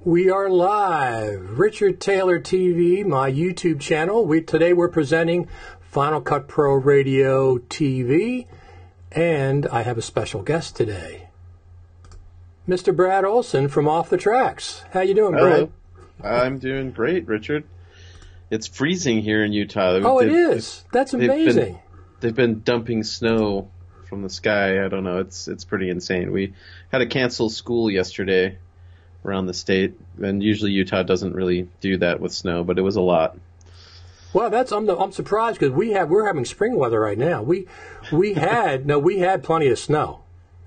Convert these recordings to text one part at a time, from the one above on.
We are live. Richard Taylor TV, my YouTube channel. Today we're presenting Final Cut Pro Radio TV, and I have a special guest today, Mr. Brad Olson from Off the Tracks. How you doing, Brad? I'm doing great, Richard. It's freezing here in Utah. Oh, it is. That's amazing. They've been dumping snow from the sky. I don't know. It's pretty insane. We had to cancel school yesterday around the state, and usually Utah doesn't really do that with snow, but it was a lot. Well, I'm surprised because we're having spring weather right now. We had plenty of snow,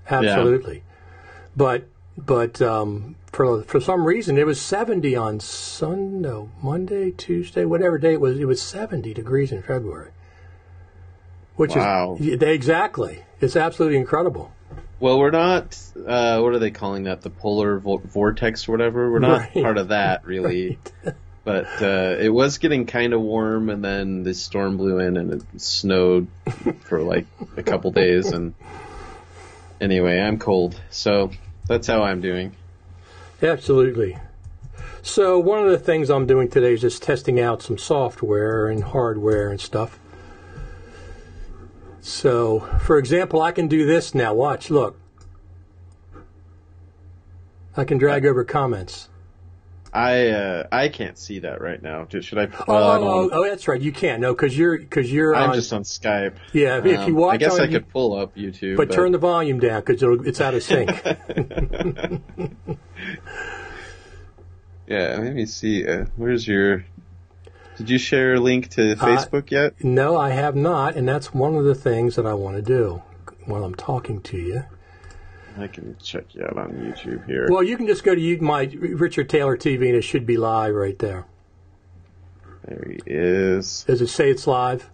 absolutely, yeah. But for some reason it was 70 on Sunday, Monday, Tuesday, whatever day it was. It was 70 degrees in February, which is exactly. It's absolutely incredible. Well, we're not, what are they calling that, the polar vortex or whatever? We're not part of that, really. Right. But it was getting kind of warm, and then this storm blew in, and it snowed for like a couple days. And anyway, I'm cold, so that's how I'm doing. Absolutely. So one of the things I'm doing today is just testing out some software and hardware and stuff. So, for example, I can do this now. Watch, look. I can drag over comments. I can't see that right now. Should I? Oh, that's right. You can't. No, because you're. I'm just on Skype. Yeah, if you watch, I guess I could pull up YouTube. But turn the volume down because it's out of sync. Yeah, let me see. Where's your? Did you share a link to Facebook yet? No, I have not, and that's one of the things that I want to do while I'm talking to you. I can check you out on YouTube here. Well, you can just go to my Richard Taylor TV, and it should be live right there. There he is. Does it say it's live?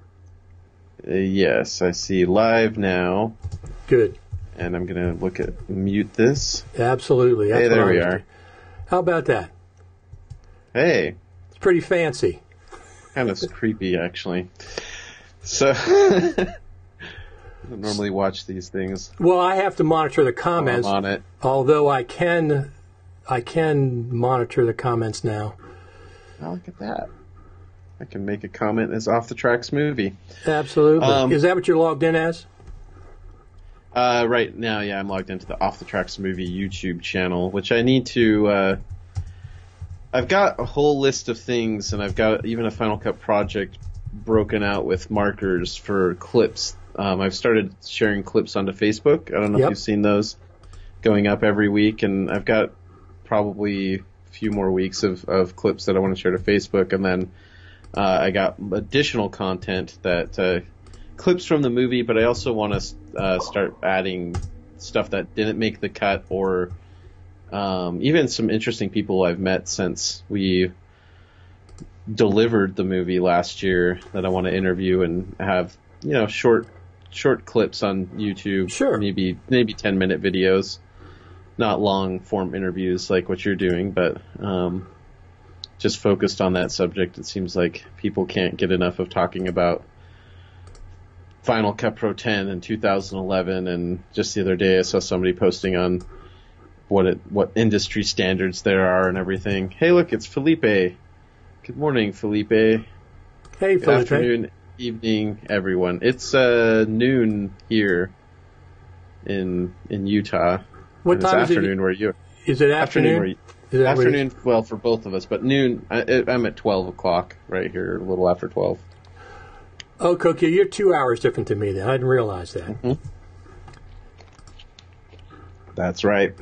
Yes, I see live now. Good. And I'm going to mute this. Absolutely. Hey, there we are. How about that? Hey. It's pretty fancy. Kind of creepy, actually. So, I don't normally watch these things. Well, I have to monitor the comments. I'm on it. Although I can monitor the comments now. Oh, look at that. I can make a comment as Off the Tracks movie. Absolutely. Is that what you're logged in as? Right now, yeah, I'm logged into the Off the Tracks movie YouTube channel, which I need to. I've got a whole list of things, and I've got even a Final Cut project broken out with markers for clips. I've started sharing clips onto Facebook. I don't know if you've seen those going up every week, and I've got probably a few more weeks of clips that I want to share to Facebook, and then I got additional content that clips from the movie, but I also want to start adding stuff that didn't make the cut, or even some interesting people I've met since we delivered the movie last year that I want to interview and have, short clips on YouTube. Sure. Maybe 10-minute videos, not long form interviews like what you're doing, but just focused on that subject. It seems like people can't get enough of talking about Final Cut Pro 10 in 2011, and just the other day I saw somebody posting on what industry standards there are and everything. Hey, look, it's Felipe. Good morning, Felipe. Hey, Good Felipe. afternoon, evening, everyone. It's noon here in Utah. What time is afternoon it? Where you? Is it afternoon? Afternoon, well, for both of us, but noon. I'm at 12 o'clock right here, a little after 12. Oh, okay, you're 2 hours different than me then. I didn't realize that. Mm-hmm. That's right.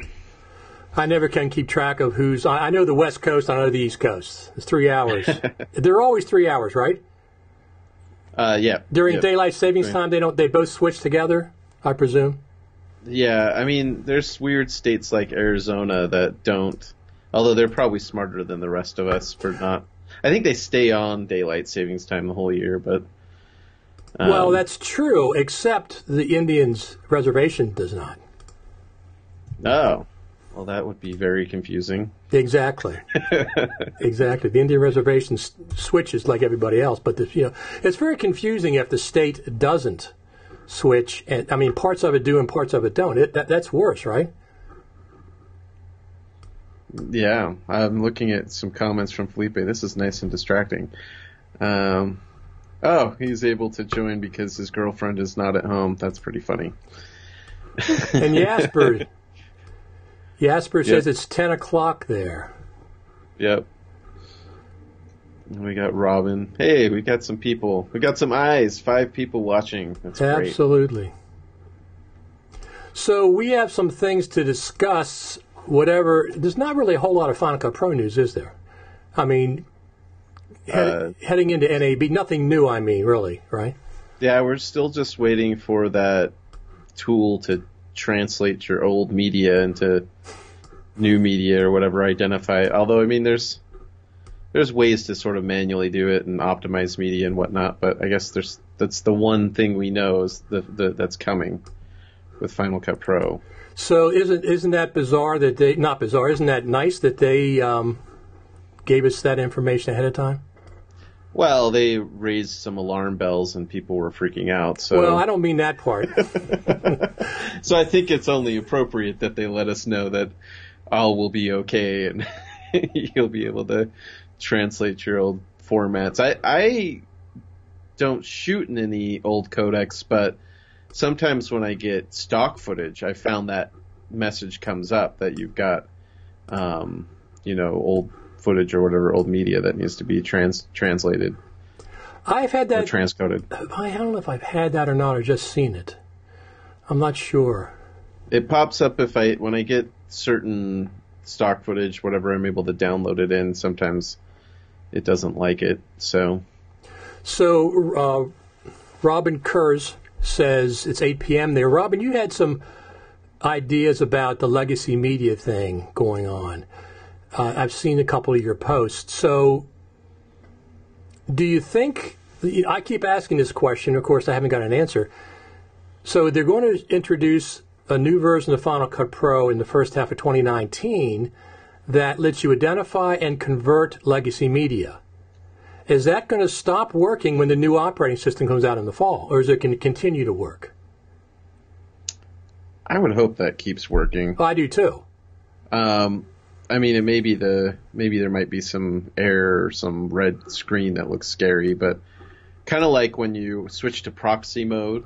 I never can keep track of who's. I know the West Coast. I know the East Coast. It's 3 hours. They're always 3 hours, right? Yeah. During daylight savings time, they both switch together, I presume. Yeah, I mean, there's weird states like Arizona that don't. Although they're probably smarter than the rest of us for not. I think they stay on daylight savings time the whole year, but. Well, that's true, except the Indians' reservation does not. Oh. Well, that would be very confusing. Exactly. Exactly. The Indian reservation switches like everybody else, but it's very confusing if the state doesn't switch. And I mean, parts of it do and parts of it don't. That's worse, right? Yeah, I'm looking at some comments from Felipe. This is nice and distracting. Oh, he's able to join because his girlfriend is not at home. That's pretty funny. And Jasper says it's 10 o'clock there. Yep. And we got Robin. Hey, we got some people. We got some eyes. 5 people watching. That's great. Absolutely. So we have some things to discuss. There's not really a whole lot of Final Cut Pro news, is there? I mean, heading into NAB, nothing new, really, right? Yeah, we're still just waiting for that tool to translate your old media into new media or whatever, identify it. Although, I mean, there's ways to sort of manually do it and optimize media and whatnot, but I guess that's the one thing we know is that's coming with Final Cut Pro. So isn't that bizarre that they, not bizarre, isn't that nice that they gave us that information ahead of time? Well, they raised some alarm bells and people were freaking out. So. Well, I don't mean that part. So I think it's only appropriate that they let us know that all will be okay and you'll be able to translate your old formats. I don't shoot in any old codecs, but sometimes when I get stock footage, I found that message comes up that you've got, old footage or whatever, old media that needs to be translated. I've had that. Or transcoded. I don't know if I've had that or not, or just seen it. I'm not sure. It pops up when I get certain stock footage, whatever I'm able to download it in. Sometimes it doesn't like it. So Robin Kurz says it's 8 p.m. there. Robin, you had some ideas about the legacy media thing going on. I've seen a couple of your posts. So do you think, I keep asking this question, of course I haven't got an answer. So they're going to introduce a new version of Final Cut Pro in the first half of 2019 that lets you identify and convert legacy media. Is that going to stop working when the new operating system comes out in the fall, or is it going to continue to work? I would hope that keeps working. I do too. I mean, maybe there might be some error or some red screen that looks scary, but kind of like when you switch to proxy mode,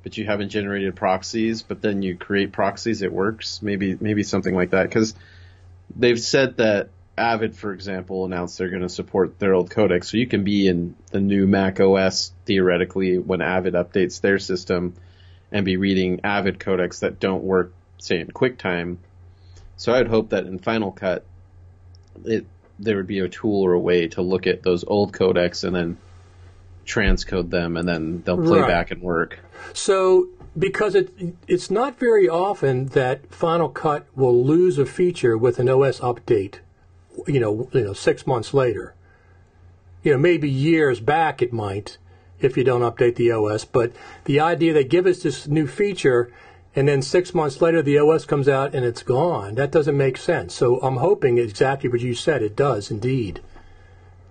but you haven't generated proxies, but then you create proxies, it works. Maybe something like that, because they've said that Avid, for example, announced they're going to support their old codec, so you can be in the new Mac OS theoretically when Avid updates their system and be reading Avid codecs that don't work, say, in QuickTime. So I'd hope that in Final Cut, there would be a tool or a way to look at those old codecs and then transcode them, and then they'll play back and work. So, because it's not very often that Final Cut will lose a feature with an OS update, 6 months later. Maybe years back it might, if you don't update the OS. But the idea they give us this new feature, and then 6 months later the OS comes out and it's gone, that doesn't make sense. So I'm hoping exactly what you said, it does indeed.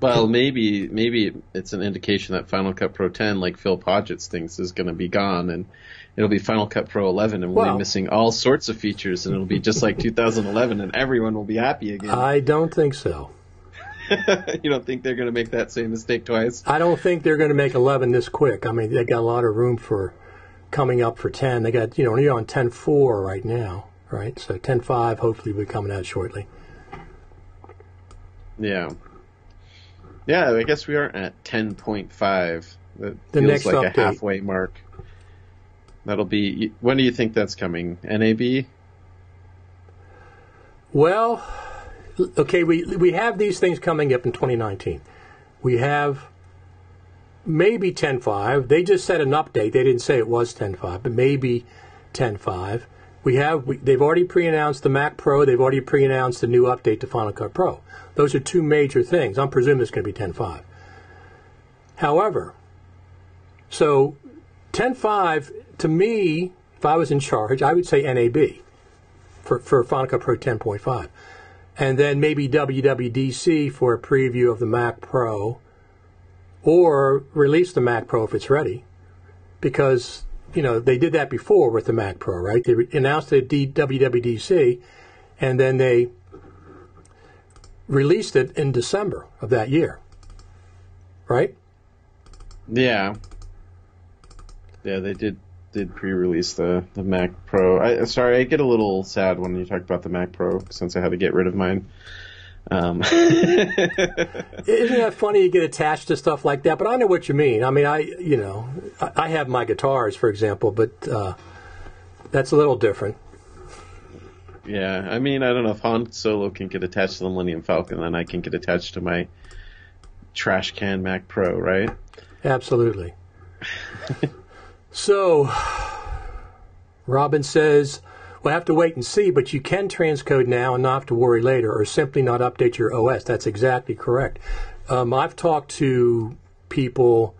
Well, maybe it's an indication that Final Cut Pro 10, like Phil Podgetts thinks, is going to be gone, and it'll be Final Cut Pro 11, and we'll be missing all sorts of features, and it'll be just like 2011, and everyone will be happy again. I don't think so. You don't think they're going to make that same mistake twice? I don't think they're going to make 11 this quick. I mean, they got a lot of room for coming up for 10. They got, you're on 10.4 right now, right? So 10.5 hopefully will be coming out shortly. Yeah. Yeah, I guess we are at 10.5. That the feels next like update. A halfway mark. That'll be, when do you think that's coming? NAB? Well, okay, we have these things coming up in 2019. We have maybe 10.5. They just said an update. They didn't say it was 10.5, but maybe 10.5. They've already pre-announced the Mac Pro. They've already pre-announced the new update to Final Cut Pro. Those are two major things. I'm presuming it's going to be 10.5. However, so 10.5, to me, if I was in charge, I would say NAB for Final Cut Pro 10.5. And then maybe WWDC for a preview of the Mac Pro, or release the Mac Pro if it's ready. Because, they did that before with the Mac Pro, right? They announced it at WWDC, and then they released it in December of that year, right? Yeah. Yeah, they did pre-release the Mac Pro. Sorry, I get a little sad when you talk about the Mac Pro since I had to get rid of mine. Isn't that funny? You get attached to stuff like that, but I know what you mean. I mean, I have my guitars, for example, but that's a little different. Yeah, I mean, I don't know if Han Solo can get attached to the Millennium Falcon, then I can get attached to my trash can Mac Pro, right? Absolutely. So, Robin says, we'll have to wait and see, but you can transcode now and not have to worry later, or simply not update your OS. That's exactly correct. I've talked to people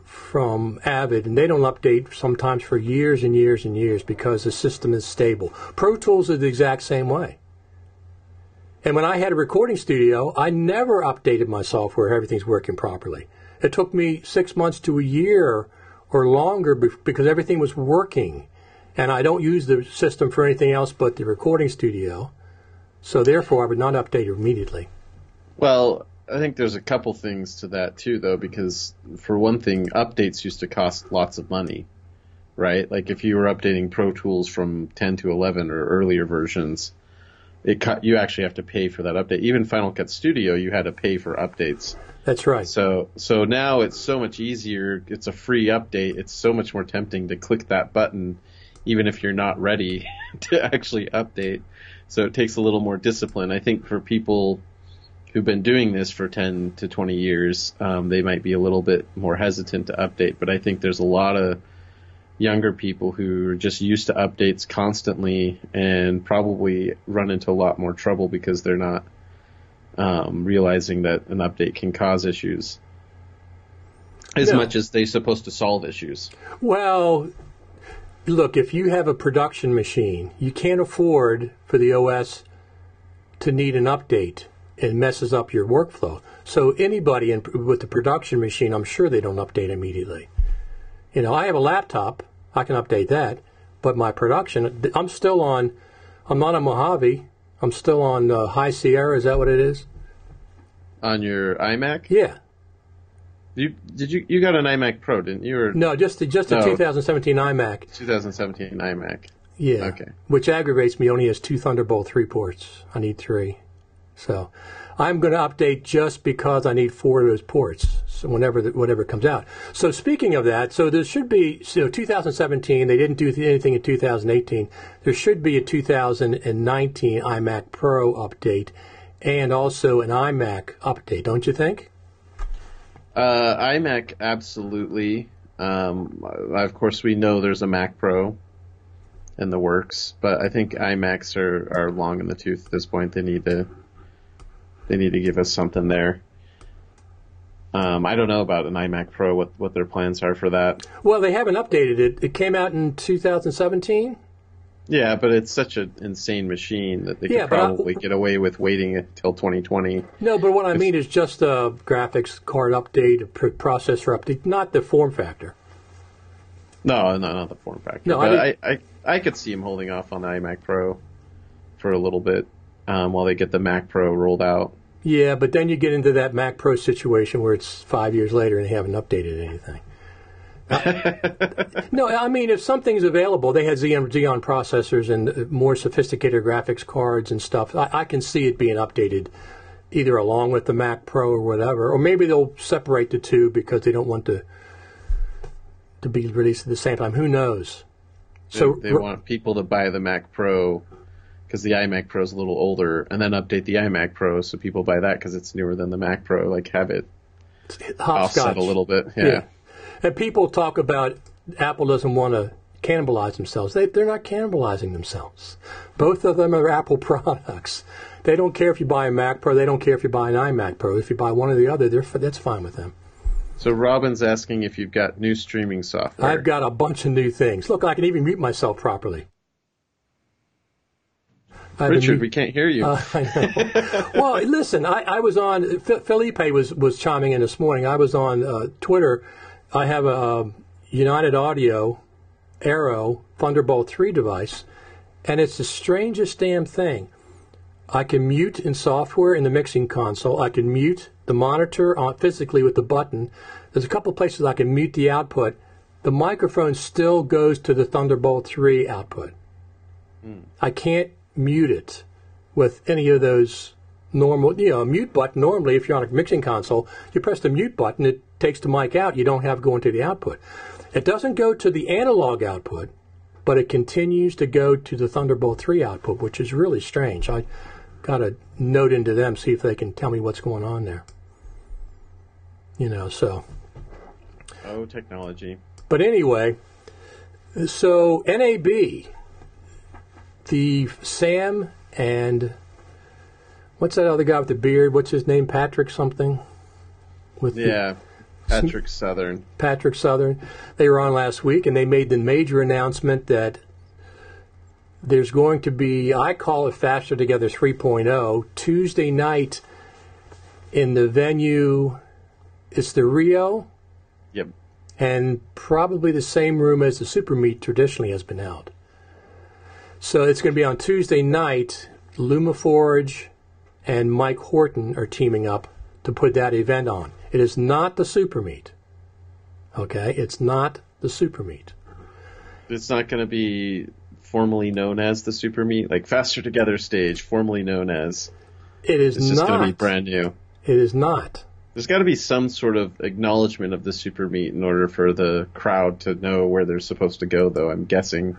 from Avid, and they don't update sometimes for years and years and years because the system is stable. Pro Tools is the exact same way. And when I had a recording studio, I never updated my software. Everything's working properly. It took me 6 months to a year or longer because everything was working. And I don't use the system for anything else but the recording studio. So therefore, I would not update it immediately. Well, I think there's a couple things to that too, though, because for one thing, updates used to cost lots of money, right? Like if you were updating Pro Tools from 10 to 11 or earlier versions, you actually have to pay for that update. Even Final Cut Studio, you had to pay for updates. That's right. So now it's so much easier. It's a free update. It's so much more tempting to click that button, even if you're not ready to actually update. So it takes a little more discipline. I think for people who've been doing this for 10 to 20 years, they might be a little bit more hesitant to update. But I think there's a lot of younger people who are just used to updates constantly and probably run into a lot more trouble because they're not realizing that an update can cause issues as much as they're supposed to solve issues. Well, look, if you have a production machine, you can't afford for the OS to need an update. It messes up your workflow. So anybody with the production machine, I'm sure they don't update immediately. You know, I have a laptop. I can update that. But my production, I'm not on Mojave. I'm still on High Sierra. Is that what it is? On your iMac? Yeah. You got an iMac Pro, didn't you? Or? No, just a 2017 iMac. 2017 iMac. Yeah. Okay. Which aggravates me. Only has 2 Thunderbolt 3 ports. I need 3. So I'm going to update just because I need 4 of those ports. So whatever comes out. So speaking of that, so there should be 2017. They didn't do anything in 2018. There should be a 2019 iMac Pro update and also an iMac update. Don't you think? iMac, absolutely. Of course, we know there's a Mac Pro in the works, but I think iMacs are long in the tooth at this point. They need to give us something there. I don't know about an iMac Pro, what their plans are for that. Well, they haven't updated it. It came out in 2017. Yeah, but it's such an insane machine that they could probably get away with waiting until 2020. No, but what I mean is just a graphics card update, a processor update, not the form factor. No, not the form factor. No, but I could see him holding off on the iMac Pro for a little bit while they get the Mac Pro rolled out. Yeah, but then you get into that Mac Pro situation where it's 5 years later and they haven't updated anything. No, I mean, if something's available, they had Xeon processors and more sophisticated graphics cards and stuff. I can see it being updated either along with the Mac Pro or whatever, or maybe they'll separate the two because they don't want to be released at the same time. Who knows? So they want people to buy the Mac Pro because the iMac Pro is a little older, and then update the iMac Pro so people buy that because it's newer than the Mac Pro. Like have it offset a little bit. Yeah. And people talk about Apple doesn't want to cannibalize themselves. They're not cannibalizing themselves. Both of them are Apple products. They don't care if you buy a Mac Pro. They don't care if you buy an iMac Pro. If you buy one or the other, that's fine with them. So Robin's asking if you've got new streaming software. I've got a bunch of new things. Look, I can even mute myself properly. Richard, we can't hear you. I know. Well, listen, I was on, Felipe was chiming in this morning. I was on Twitter. I have a United Audio Aero Thunderbolt 3 device, and it's the strangest damn thing. I can mute in software in the mixing console. I can mute the monitor physically with the button. There's a couple places I can mute the output. The microphone still goes to the Thunderbolt 3 output. I can't mute it with any of those normal, a mute button. Normally, if you're on a mixing console, you press the mute button, it takes the mic out. You don't have it going to the output. It doesn't go to the analog output, but it continues to go to the Thunderbolt 3 output, which is really strange. I got to note into them, see if they can tell me what's going on there. So. Oh, technology. But anyway, so NAB, the Sam and what's that other guy with the beard? What's his name? Patrick something? Patrick Southern. Patrick Southern. They were on last week, and they made the major announcement that there's going to be, I call it Faster Together 3.0, Tuesday night in the venue. It's the Rio. Yep. And probably the same room as the Super Meet traditionally has been held. So it's going to be on Tuesday night. LumaForge and Mike Horton are teaming up to put that event on. It is not the Super Meet. Okay? It's not the Super Meet. It's not going to be formally known as the Super Meet, like Faster Together stage, formerly known as. It is not. It's just going to be brand new. It is not. There's got to be some sort of acknowledgement of the Super Meet in order for the crowd to know where they're supposed to go, though, I'm guessing.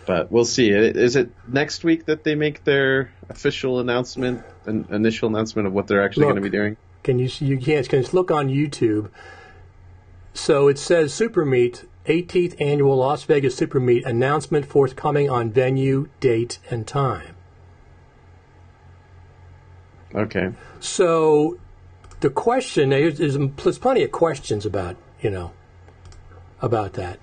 But we'll see. Is it next week that they make their official announcement, an initial announcement of what they're actually going to be doing? Can you see? You can't. Can you look on YouTube? So it says Super Meet, 18th Annual Las Vegas Super Meet, announcement forthcoming on venue, date, and time. Okay. So the question, there's plenty of questions about that.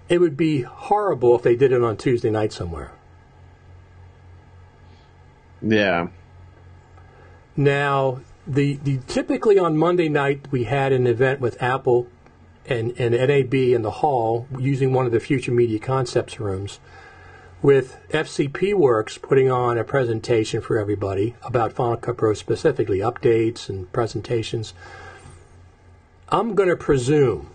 It would be horrible if they did it on Tuesday night somewhere. Yeah. Now, the typically on Monday night we had an event with Apple and NAB in the hall using one of the Future Media Concepts rooms, with FCPWorks putting on a presentation for everybody about Final Cut Pro specifically, updates and presentations. I'm going to presume,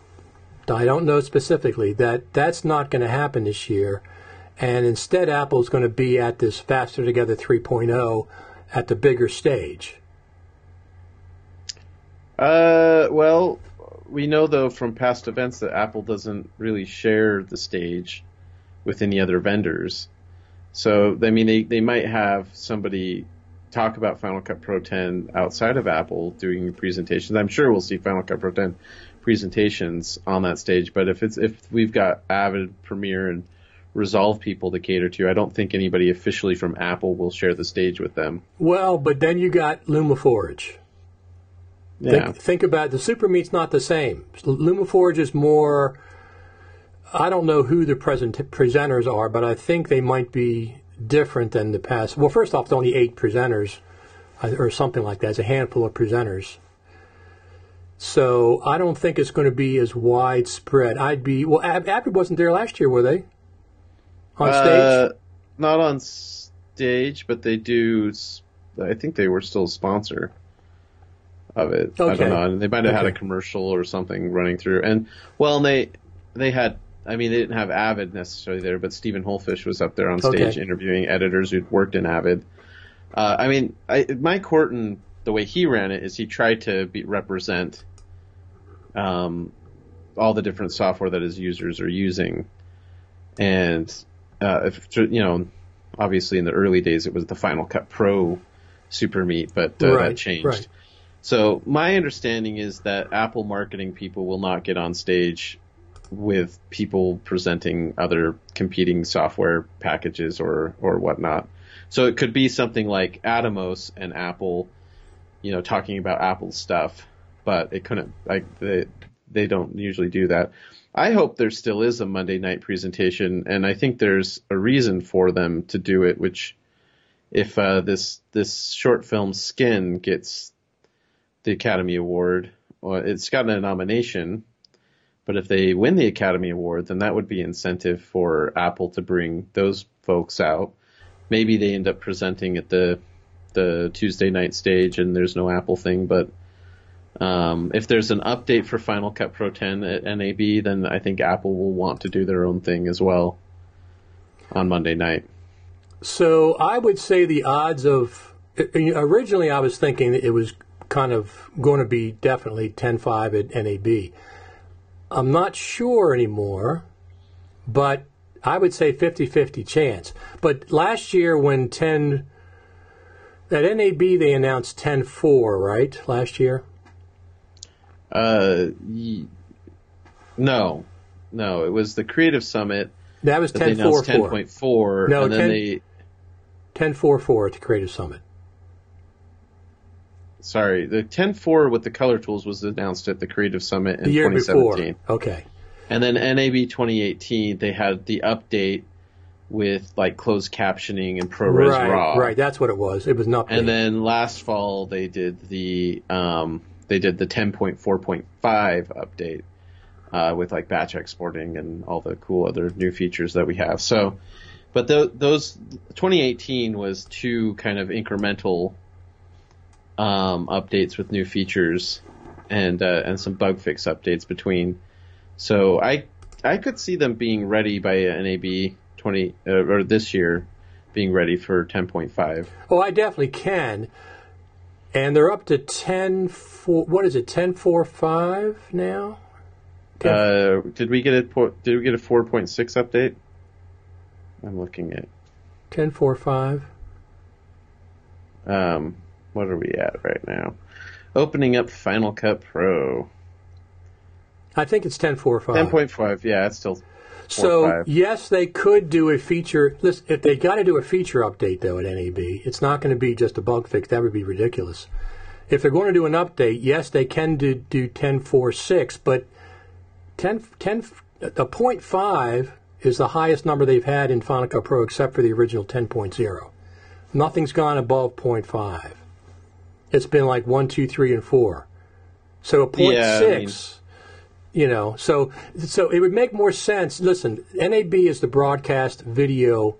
I don't know specifically, that that's not going to happen this year, and instead Apple's going to be at this Faster Together 3.0 at the bigger stage. Well, we know, though, from past events that Apple doesn't really share the stage with any other vendors. So, I mean, they might have somebody talk about Final Cut Pro 10 outside of Apple doing presentations. I'm sure we'll see Final Cut Pro 10 presentations on that stage, but if we've got Avid, Premiere, and Resolve people to cater to, I don't think anybody officially from Apple will share the stage with them. Well, but then you got LumaForge. Yeah. Think about the Super Meet's not the same. LumaForge is more, I don't know who the presenters are, but I think they might be different than the past. Well, first off, it's only 8 presenters or something like that. It's a handful of presenters. So I don't think it's going to be as widespread. Avid wasn't there last year, were they? On stage? Not on stage, but they do. I think they were still a sponsor of it. Okay. I don't know. And they might have had a commercial or something running through. And they had. I mean, they didn't have Avid necessarily there, but Stephen Holfish was up there on stage interviewing editors who'd worked in Avid. Mike Horton, the way he ran it is he tried to represent all the different software that his users are using. And, obviously in the early days it was the Final Cut Pro Super Meet, but that changed. Right. So my understanding is that Apple marketing people will not get on stage with people presenting other competing software packages or whatnot. So it could be something like Atomos and Apple, talking about Apple stuff, but it couldn't, they don't usually do that. I hope there still is a Monday night presentation, and I think there's a reason for them to do it, which if this short film Skin gets the Academy Award, well, it's gotten a nomination, but if they win the Academy Award, then that would be incentive for Apple to bring those folks out maybe they end up presenting at the Tuesday night stage and there's no Apple thing. But if there's an update for Final Cut Pro 10 at NAB, then I think Apple will want to do their own thing as well on Monday night. So I would say the odds of, originally I was thinking it was kind of going to be definitely 10.5 at NAB. I'm not sure anymore, but I would say 50-50 chance. But last year when at NAB they announced 10.4, right, last year? No, it was the Creative Summit. That was 10.4. 10.4. No, and then they 10.4 at the Creative Summit. Sorry, the 10.4 with the color tools was announced at the Creative Summit in the year 2017. Before. Okay. And then NAB 2018, they had the update with like closed captioning and ProRes RAW. Right, that's what it was. It was an update. And then last fall they did the 10.4.5 update with like batch exporting and all the cool other new features that we have. So, but those 2018 was two kind of incremental updates with new features and some bug fix updates between. So I could see them being ready by NAB 20 or this year, being ready for 10.5. Oh, I definitely can. And they're up to 10.4. What is it? 10.4.5 now. Did we get a 4.6 update? I'm looking at 10.4.5. What are we at right now? Opening up Final Cut Pro. I think it's 10.4.5. 10.5, yeah, it's still 4.5. So, yes, they could do a feature. Listen, if they got to do a feature update, though, at NAB, it's not going to be just a bug fix. That would be ridiculous. If they're going to do an update, yes, they can do 10.4.6, but the 0.5 is the highest number they've had in Final Cut Pro except for the original 10.0. Nothing's gone above 0.5. It's been like 1, 2, 3, and 4. So a 0.6... so it would make more sense. Listen, NAB is the broadcast video.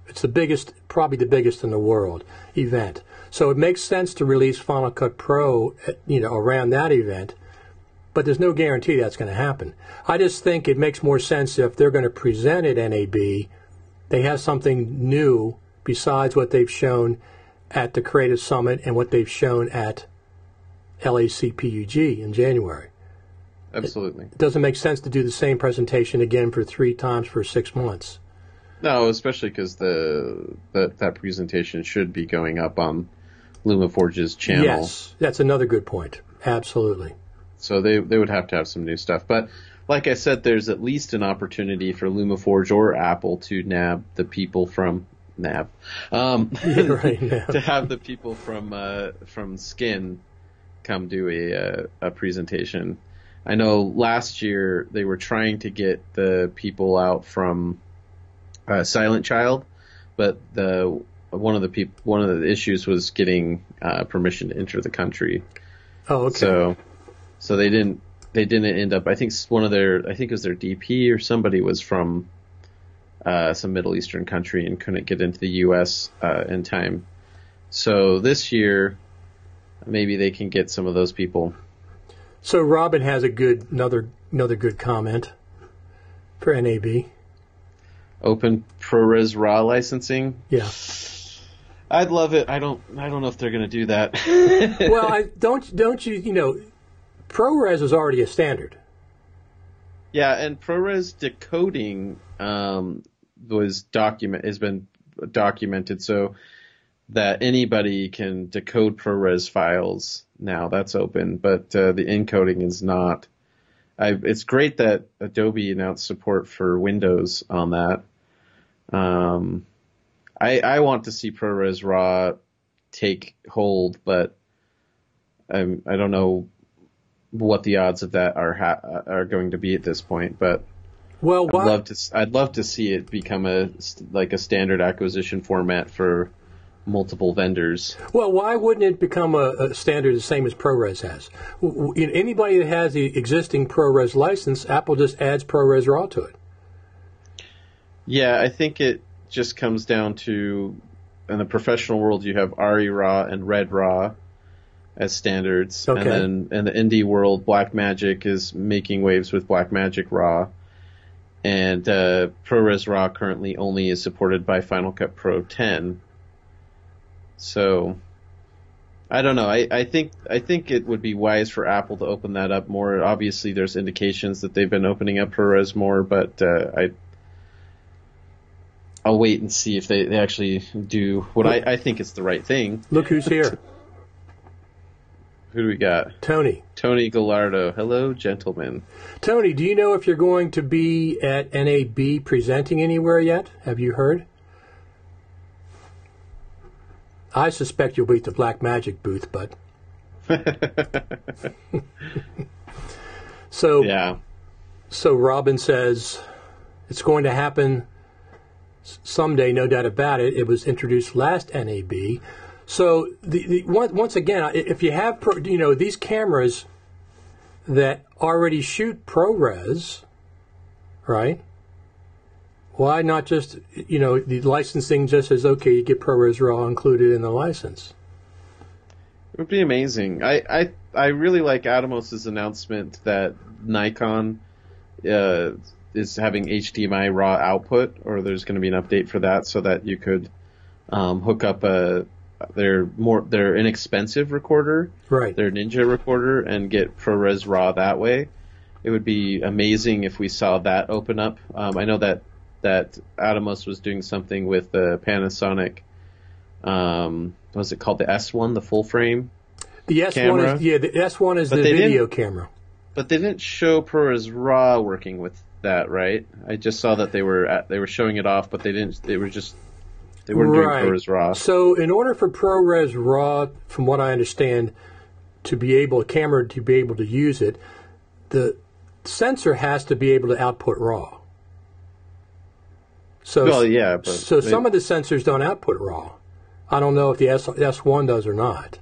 It's the biggest, probably the biggest in the world event. So it makes sense to release Final Cut Pro, around that event. But there's no guarantee that's going to happen. I just think it makes more sense if they're going to present at NAB, they have something new besides what they've shown at the Creative Summit and what they've shown at LACPUG in January. Absolutely. It doesn't make sense to do the same presentation again for 3 times for 6 months. No, especially because that presentation should be going up on LumaForge's channel. Yes, that's another good point. Absolutely. So they would have to have some new stuff. But like I said, there's at least an opportunity for LumaForge or Apple to nab the people from NAB. To have the people from Skin come do a presentation. I know last year they were trying to get the people out from Silent Child, but one of the issues was getting permission to enter the country. Oh, okay. So they didn't end up. I think it was their DP or somebody was from some Middle Eastern country and couldn't get into the U.S. In time. So this year, maybe they can get some of those people. So Robin has another good comment for NAB. Open ProRes RAW licensing. Yeah, I'd love it. I don't know if they're going to do that. Well, don't you? ProRes is already a standard. Yeah, and ProRes decoding has been documented so that anybody can decode ProRes files now. That's open, but the encoding is not. It's great that Adobe announced support for Windows on that. I want to see ProRes RAW take hold, but I don't know what the odds of that are going to be at this point. But I'd love to see it become a standard acquisition format for multiple vendors. Well, why wouldn't it become a standard the same as ProRes has? Anybody that has the existing ProRes license, Apple just adds ProRes RAW to it. Yeah, I think just comes down to, in the professional world, you have ARRI RAW and Red RAW as standards. Okay. And then in the indie world, Blackmagic is making waves with Blackmagic RAW. And ProRes RAW currently only is supported by Final Cut Pro 10. So I don't know. I think it would be wise for Apple to open that up more. Obviously, there's indications that they've been opening up ProRes more, but I'll wait and see if they actually do what I think is the right thing. Look who's here. Who do we got? Tony. Tony Gallardo. Hello, gentlemen. Tony, do you know if you're going to be at NAB presenting anywhere yet? Have you heard? I suspect you'll be at the Blackmagic booth, but... So Robin says it's going to happen someday, no doubt about it. It was introduced last NAB. So once again, if you have these cameras that already shoot ProRes, right? Why not just the licensing just says okay, you get ProRes RAW included in the license? It would be amazing. I really like Atomos's announcement that Nikon is having HDMI RAW output, or there's going to be an update for that, so that you could hook up their inexpensive recorder, right? Their Ninja recorder, and get ProRes RAW that way. It would be amazing if we saw that open up. I know that Atomos was doing something with the Panasonic. What was it called? The S1, the full frame. The S1 camera. the S1 is the video camera. But they didn't show ProRes RAW working with that, right? I just saw that they were showing it off, but they didn't. They weren't doing ProRes RAW. So in order for ProRes RAW, from what I understand, a camera to be able to use it, the sensor has to be able to output RAW. So some of the sensors don't output RAW. I don't know if the S1 does or not.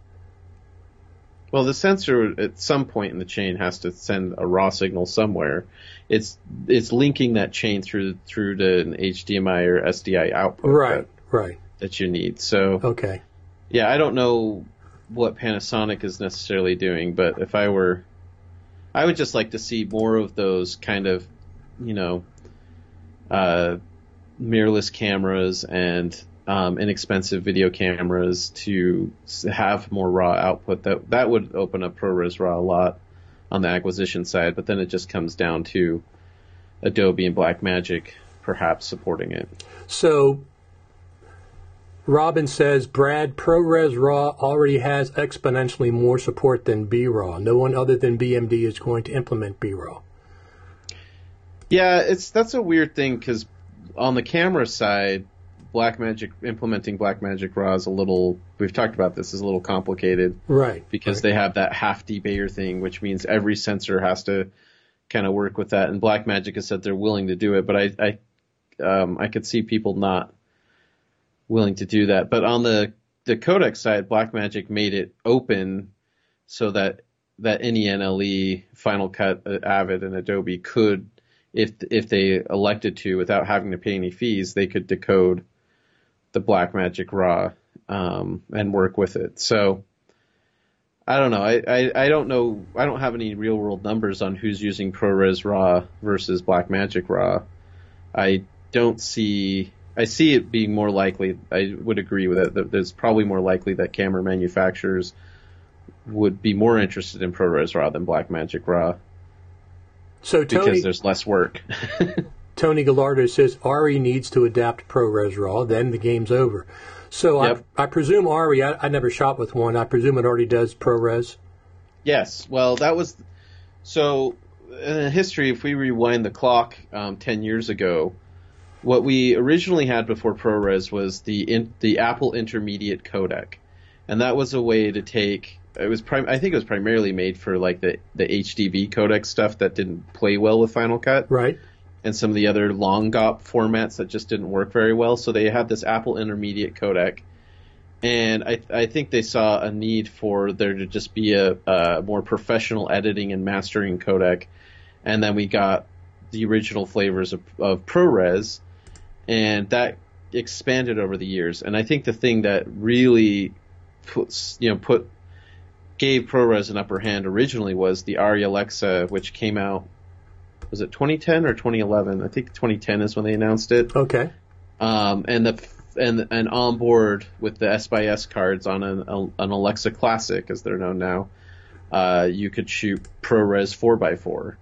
Well, the sensor at some point in the chain has to send a RAW signal somewhere. It's linking that chain through to an HDMI or SDI output. Right. That you need. So okay. Yeah, I don't know what Panasonic is necessarily doing, but if I would just like to see more of those kind of, mirrorless cameras and inexpensive video cameras to have more RAW output. That would open up ProRes RAW a lot on the acquisition side, but then it just comes down to Adobe and Blackmagic perhaps supporting it. So Robin says, Brad, ProRes RAW already has exponentially more support than BRAW. No one other than BMD is going to implement BRAW. Yeah, that's a weird thing, because on the camera side, implementing Blackmagic RAW is we've talked about this, is a little complicated. Right. Because they have that half debayer thing, which means every sensor has to kind of work with that. And Blackmagic has said they're willing to do it, but I could see people not willing to do that. But on the codec side, Blackmagic made it open so that any NLE, Final Cut, Avid, and Adobe could, if they elected to, without having to pay any fees, they could decode the Blackmagic RAW and work with it. So I don't know. I don't know. I don't have any real world numbers on who's using ProRes RAW versus Blackmagic RAW. I see it being more likely. I would agree with it. That there's probably more likely that camera manufacturers would be more interested in ProRes RAW than Blackmagic RAW. So because there's less work. Tony Gallardo says ARRI needs to adapt ProRes RAW, then the game's over. So yep. I presume ARRI, I never shot with one, I presume it already does ProRes? Yes. Well, that was... So, in history, if we rewind the clock 10 years ago, what we originally had before ProRes was the Apple Intermediate codec. And that was a way to take... I think it was primarily made for like the HDV codec stuff that didn't play well with Final Cut. Right. And some of the other long GOP formats that just didn't work very well. So they had this Apple Intermediate codec. And I think they saw a need for there to just be a more professional editing and mastering codec. And then we got the original flavors of ProRes. And that expanded over the years, and I think the thing that really gave ProRes an upper hand originally was the Arri Alexa, which came out, was it 2010 or 2011? I think 2010 is when they announced it. Okay. And on board with the S/S cards on an Alexa Classic, as they're known now, you could shoot ProRes 4x4,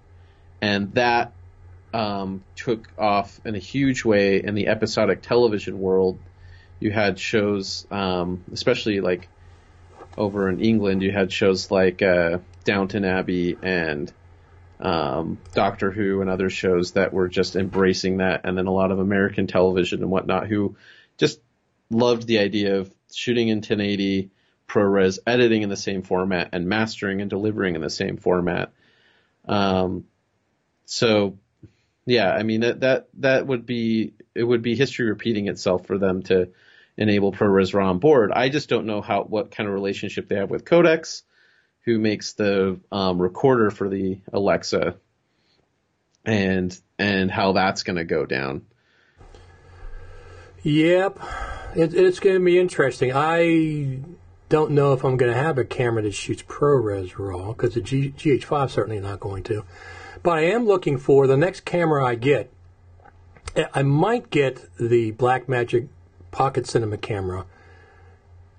and that took off in a huge way in the episodic television world. You had shows, especially like over in England, you had shows like Downton Abbey and Doctor Who and other shows that were just embracing that, and then a lot of American television and whatnot who just loved the idea of shooting in 1080, ProRes, editing in the same format, and mastering and delivering in the same format. So, yeah, I mean that would be history repeating itself for them to enable ProRes RAW on board. I just don't know what kind of relationship they have with Codex, who makes the recorder for the Alexa, and how that's going to go down. Yep, it's going to be interesting. I don't know if I'm going to have a camera that shoots ProRes RAW, because the GH5 certainly not going to. But I am looking for the next camera I get. I might get the Blackmagic Pocket Cinema camera,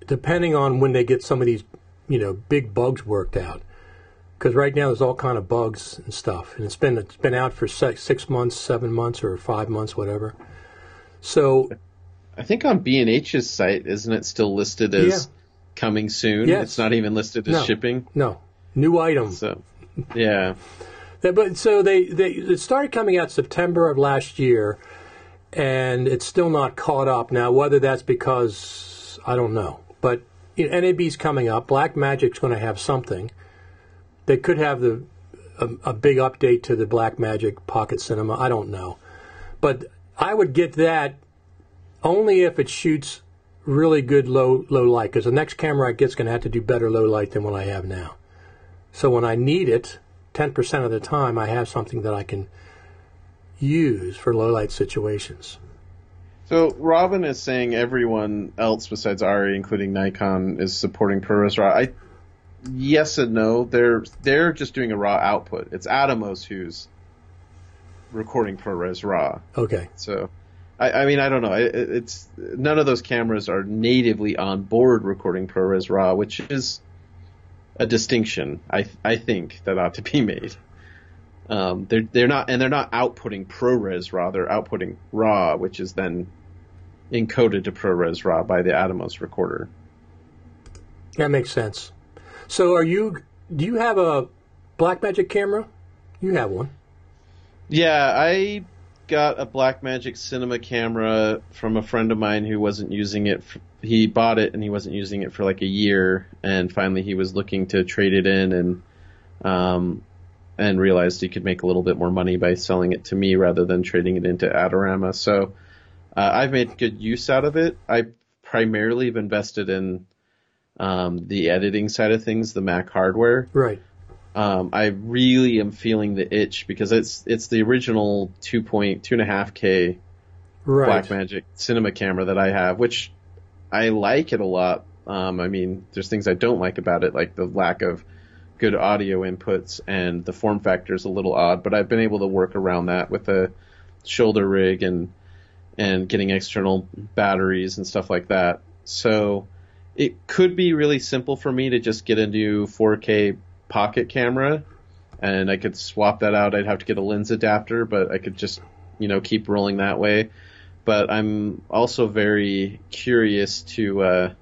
depending on when they get some of these, big bugs worked out. Because right now there's all kind of bugs and stuff, and it's been out for 6 months, 7 months, or 5 months, whatever. So, I think on B&H's site, isn't it still listed as coming soon? Yes. It's not even listed as shipping? No. New item. So, yeah. But so it started coming out September of last year, and it's still not caught up. Now, whether that's because, I don't know. But NAB's coming up. Blackmagic's going to have something. They could have a big update to the Blackmagic Pocket Cinema. I don't know. But I would get that only if it shoots really good low light, because the next camera I get is going to have to do better low light than what I have now. So when I need it, 10% of the time I have something that I can use for low light situations. So Robin is saying everyone else besides Arri, including Nikon, is supporting ProRes RAW. Yes and no. They're just doing a raw output. It's Atomos who's recording ProRes RAW. Okay. So, I mean, I don't know. It's none of those cameras are natively on board recording ProRes RAW, which is a distinction I think that ought to be made. They're not outputting ProRes RAW. They're outputting RAW, which is then encoded to ProRes RAW by the Atomos recorder. That makes sense. So do you have a Blackmagic camera? You have one. Yeah, I got a Blackmagic Cinema camera from a friend of mine who wasn't using it. He bought it and he wasn't using it for like a year, and finally he was looking to trade it in and realized he could make a little bit more money by selling it to me rather than trading it into Adorama. So I've made good use out of it. I primarily have invested in the editing side of things, the Mac hardware. Right. I really am feeling the itch because it's the original 2.5K Blackmagic Cinema camera that I have, which I like it a lot. I mean, there's things I don't like about it, like the lack of good audio inputs, and the form factor is a little odd, but I've been able to work around that with a shoulder rig and getting external batteries and stuff like that. So it could be really simple for me to just get a new 4K pocket camera, and I could swap that out. I'd have to get a lens adapter, but I could just, keep rolling that way. But I'm also very curious to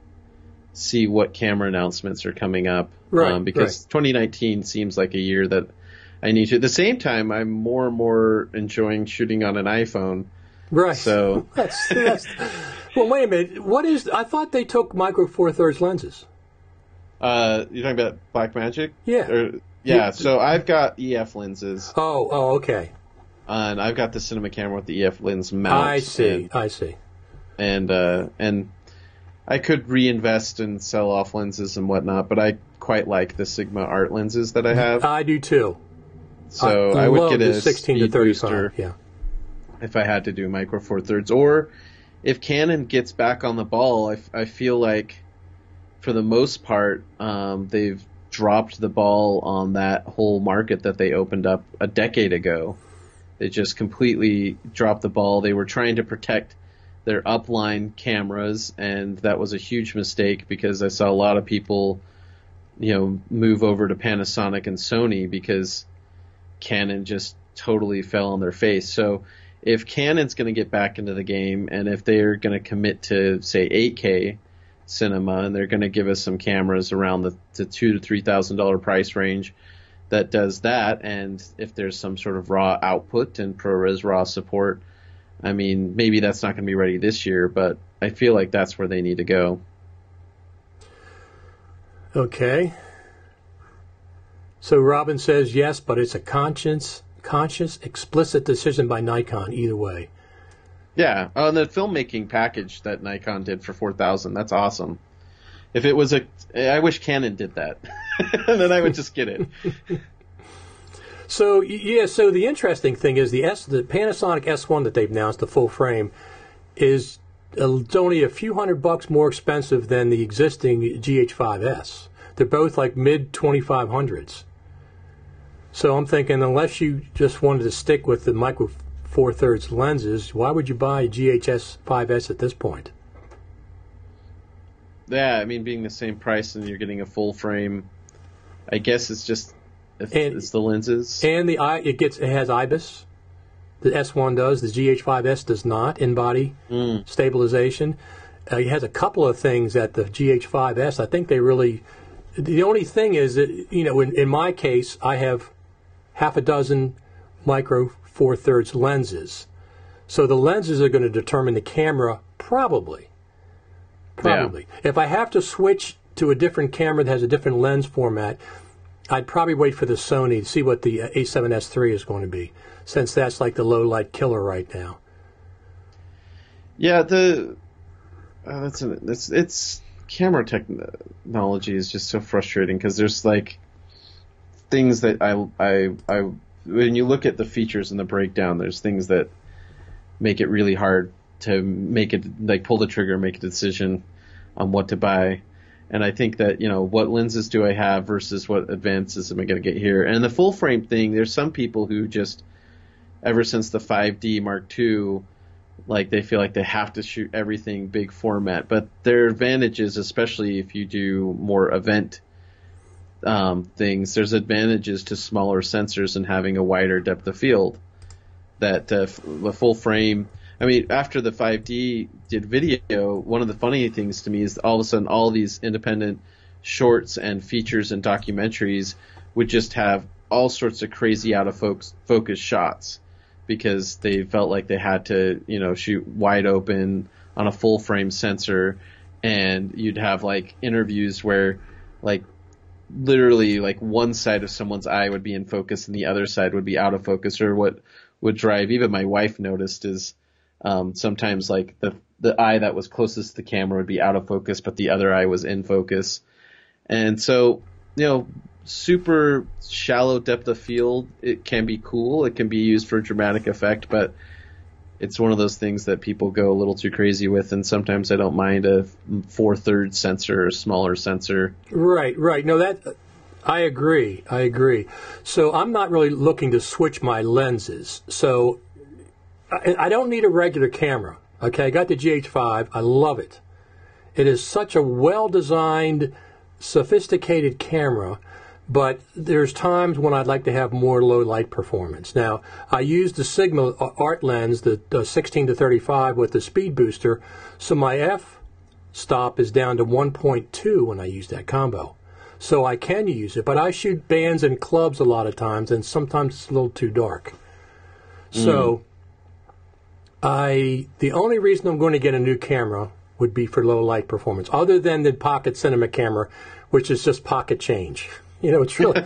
see what camera announcements are coming up. Because 2019 seems like a year that I need to. At the same time, I'm more and more enjoying shooting on an iPhone. Right. So that's well, wait a minute. I thought they took micro four thirds lenses. You're talking about Blackmagic? Yeah. So I've got EF lenses. Oh, okay. And I've got the cinema camera with the EF lens mount. I see. And I could reinvest and sell off lenses and whatnot, but I quite like the Sigma Art lenses that I have. I do too. So I would get a 16 to 35. booster if I had to do micro four thirds, or if Canon gets back on the ball, I feel like for the most part, they've dropped the ball on that whole market that they opened up a decade ago. They just completely dropped the ball. They were trying to protect their upline cameras, and that was a huge mistake because I saw a lot of people, move over to Panasonic and Sony because Canon just totally fell on their face. So if Canon's going to get back into the game, and if they're going to commit to, say, 8K cinema, and they're going to give us some cameras around the $2,000 to $3,000 price range that does that, and if there's some sort of raw output and ProRes RAW support, I mean, maybe that's not going to be ready this year, but I feel like that's where they need to go. Okay. So Robin says yes, but it's a conscious, explicit decision by Nikon either way. Yeah, on the filmmaking package that Nikon did for $4,000, that's awesome. If it was I wish Canon did that, and then I would just get it. So the interesting thing is the Panasonic S1 that they've announced, the full frame, is only a few $100 more expensive than the existing GH5S. They're both like mid 2500s. So I'm thinking, unless you just wanted to stick with the micro Four Thirds lenses, why would you buy a GH5S at this point? Yeah, I mean, being the same price and you're getting a full frame, I guess it's just it's the lenses. And it has IBIS. The S1 does. The GH5S does not. In-body stabilization. It has a couple of things that the GH5S, I think they really... The only thing is that, in my case, I have half a dozen micro Four Thirds lenses. So the lenses are going to determine the camera probably. Yeah. If I have to switch to a different camera that has a different lens format, I'd probably wait for the Sony to see what the A7S III is going to be, since that's like the low light killer right now. Yeah, it's camera technology is just so frustrating because there's like things that I when you look at the features and the breakdown, there's things that make it really hard to make it, like, pull the trigger, make a decision on what to buy. And I think that, what lenses do I have versus what advances am I going to get here? And the full frame thing, there's some people who just, ever since the 5D Mark II, like, they feel like they have to shoot everything big format. But there are advantages, especially if you do more event things. There's advantages to smaller sensors and having a wider depth of field. That the full frame... I mean, after the 5D did video, one of the funny things to me is all of a sudden all these independent shorts and features and documentaries would just have all sorts of crazy out of focus shots because they felt like they had to, shoot wide open on a full frame sensor, and you'd have like interviews where like literally like one side of someone's eye would be in focus and the other side would be out of focus. Or what would drive even my wife noticed is sometimes like the eye that was closest to the camera would be out of focus, but the other eye was in focus. And so, super shallow depth of field, it can be cool. It can be used for dramatic effect, but it's one of those things that people go a little too crazy with. And sometimes I don't mind a 4/3 sensor or smaller sensor. Right. No, I agree. So I'm not really looking to switch my lenses. So I don't need a regular camera. Okay, I got the GH5. I love it. It is such a well-designed, sophisticated camera, but there's times when I'd like to have more low-light performance. Now, I use the Sigma art lens, the 16 to 35 with the speed booster, so my f-stop is down to 1.2 when I use that combo. So I can use it, but I shoot bands and clubs a lot of times, and sometimes it's a little too dark. So the only reason I'm going to get a new camera would be for low light performance, other than the Pocket Cinema camera, which is just pocket change. It's really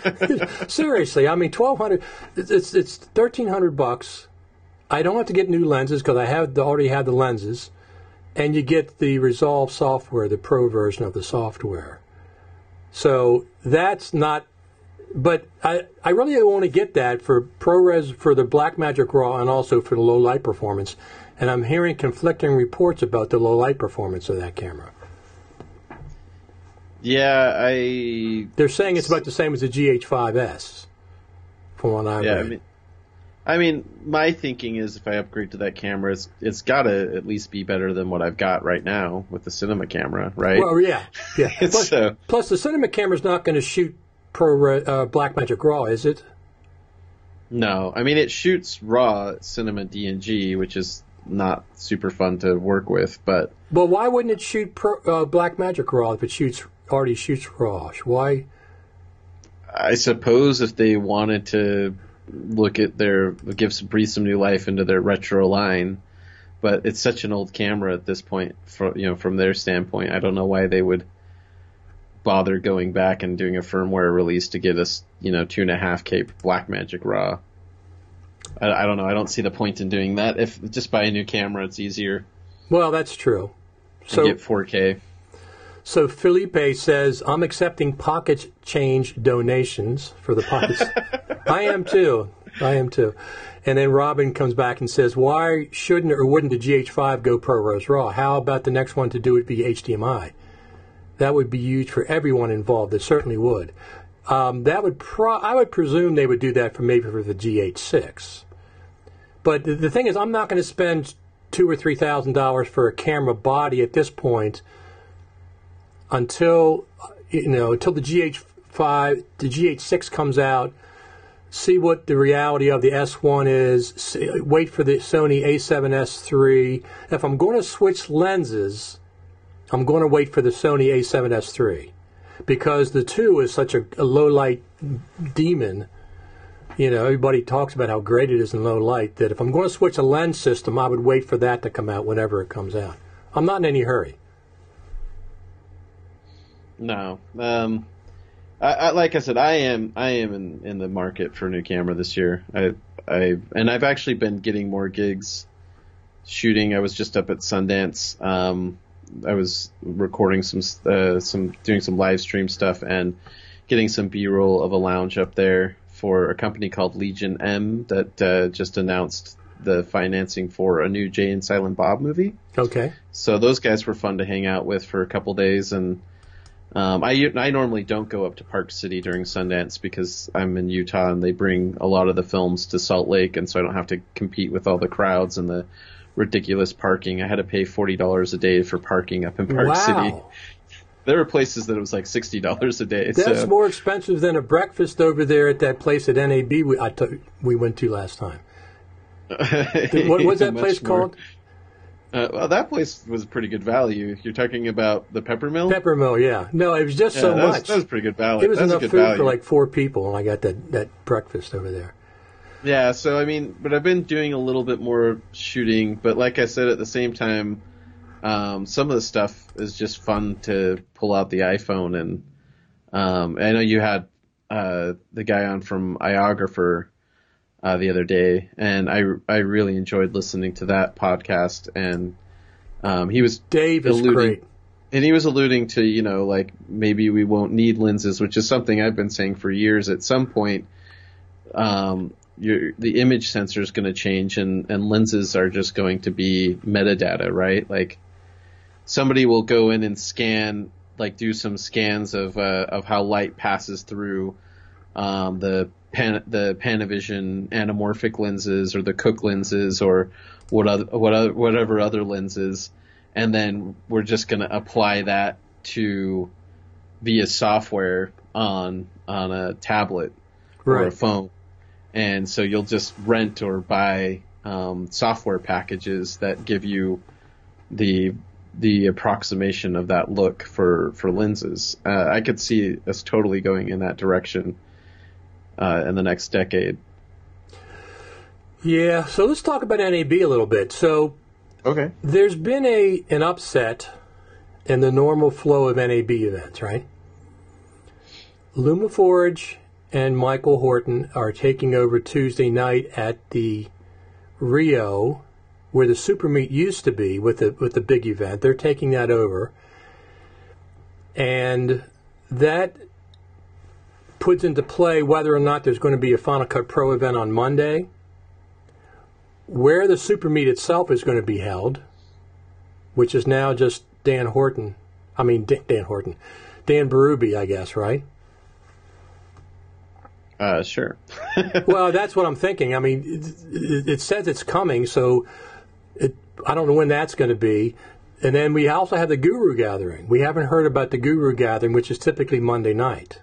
seriously. I mean, $1,200. It's $1,300. I don't have to get new lenses because I already have the lenses, and you get the Resolve software, the Pro version of the software. So that's not. But I really want to get that for ProRes, for the Blackmagic RAW, and also for the low light performance. and I'm hearing conflicting reports about the low light performance of that camera. Yeah, They're saying it's about the same as the GH5S, from what I read. I mean, my thinking is if I upgrade to that camera, it's got to at least be better than what I've got right now with the cinema camera, right? Well, yeah. Plus, the cinema camera's not going to shoot Blackmagic RAW, is it? No, I mean it shoots raw cinema DNG, which is not super fun to work with. But well, why wouldn't it shoot Blackmagic RAW if it already shoots RAW? Why? I suppose if they wanted to look at breathe some new life into their retro line, but it's such an old camera at this point. From their standpoint, I don't know why they would bother going back and doing a firmware release to get us 2.5K Blackmagic RAW. I don't know. I don't see the point in doing that. If just buy a new camera, it's easier. Well, that's true. So get 4K. So Felipe says, I'm accepting pocket change donations for the pockets. I am too. And then Robin comes back and says, why shouldn't or wouldn't the GH5 go ProRes RAW? How about the next one to do it via HDMI? That would be huge for everyone involved. It certainly would. I would presume they would do that for the GH6. But the thing is, I'm not going to spend $2,000 or $3,000 for a camera body at this point until the GH5, the GH6 comes out. See what the reality of the S1 is. Wait for the Sony A7S III. If I'm going to switch lenses, I'm going to wait for the Sony A7S III because the 2 is such a low light demon. Everybody talks about how great it is in low light that if I'm going to switch a lens system, I would wait for that to come out whenever it comes out. I'm not in any hurry. No. Like I said, I am in the market for a new camera this year. I've actually been getting more gigs shooting. I was just up at Sundance. I was recording doing some live stream stuff and getting some B-roll of a lounge up there for a company called Legion M that just announced the financing for a new Jay and Silent Bob movie. Okay. So those guys were fun to hang out with for a couple days, and I normally don't go up to Park City during Sundance because I'm in Utah and they bring a lot of the films to Salt Lake, and so I don't have to compete with all the crowds and the ridiculous parking. I had to pay $40 a day for parking up in Park City. There were places that it was like $60 a day. That's more expensive than a breakfast over there at that place at NAB we went to last time. What was that place called? Well, that place was pretty good value. You're talking about the Peppermill? Peppermill, yeah. No, it was just so much. That was pretty good value. It was enough food for like 4 people, and I got that breakfast over there. Yeah, so but I've been doing a little bit more shooting, but like I said, at the same time, some of the stuff is just fun to pull out the iPhone, and I know you had the guy on from Iographer the other day, and I really enjoyed listening to that podcast, and he was Dave is great. And he was alluding to, like maybe we won't need lenses, which is something I've been saying for years. At some point, the image sensor is going to change, and lenses are just going to be metadata, right? Like somebody will go in and scan, like do some scans of how light passes through the Panavision anamorphic lenses or the Cooke lenses or whatever other lenses, and then we're just going to apply that to via software on a tablet or a phone. And so you'll just rent or buy software packages that give you the approximation of that look for lenses. I could see us totally going in that direction in the next decade. Yeah, so let's talk about NAB a little bit. So okay, there's been an upset in the normal flow of NAB events, right? LumaForge and Michael Horton are taking over Tuesday night at the Rio, where the Super Meet used to be with the big event. They're taking that over, and that puts into play whether or not there's going to be a Final Cut Pro event on Monday, where the super meet itself is going to be held, which is now just Dan Berube, I guess, right? Sure. Well, that's what I'm thinking. I mean, it says it's coming, so I don't know when that's going to be. And then we also have the Guru Gathering. We haven't heard about the Guru Gathering, which is typically Monday night,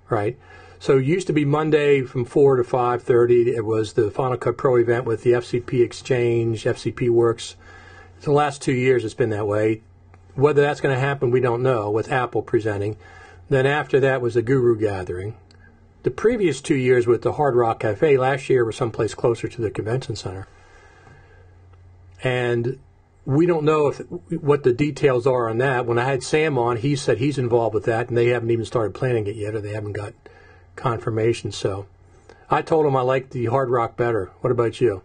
right? So it used to be Monday from 4 to 5:30. It was the Final Cut Pro event with the FCP Exchange, FCP Works. The last 2 years it's been that way. Whether that's going to happen, we don't know, with Apple presenting. Then after that was the Guru Gathering. The previous 2 years with the Hard Rock Cafe, last year was someplace closer to the convention center. And we don't know what the details are on that. When I had Sam on, he said he's involved with that, and they haven't even started planning it yet, or they haven't got confirmation. So I told him I liked the Hard Rock better. What about you?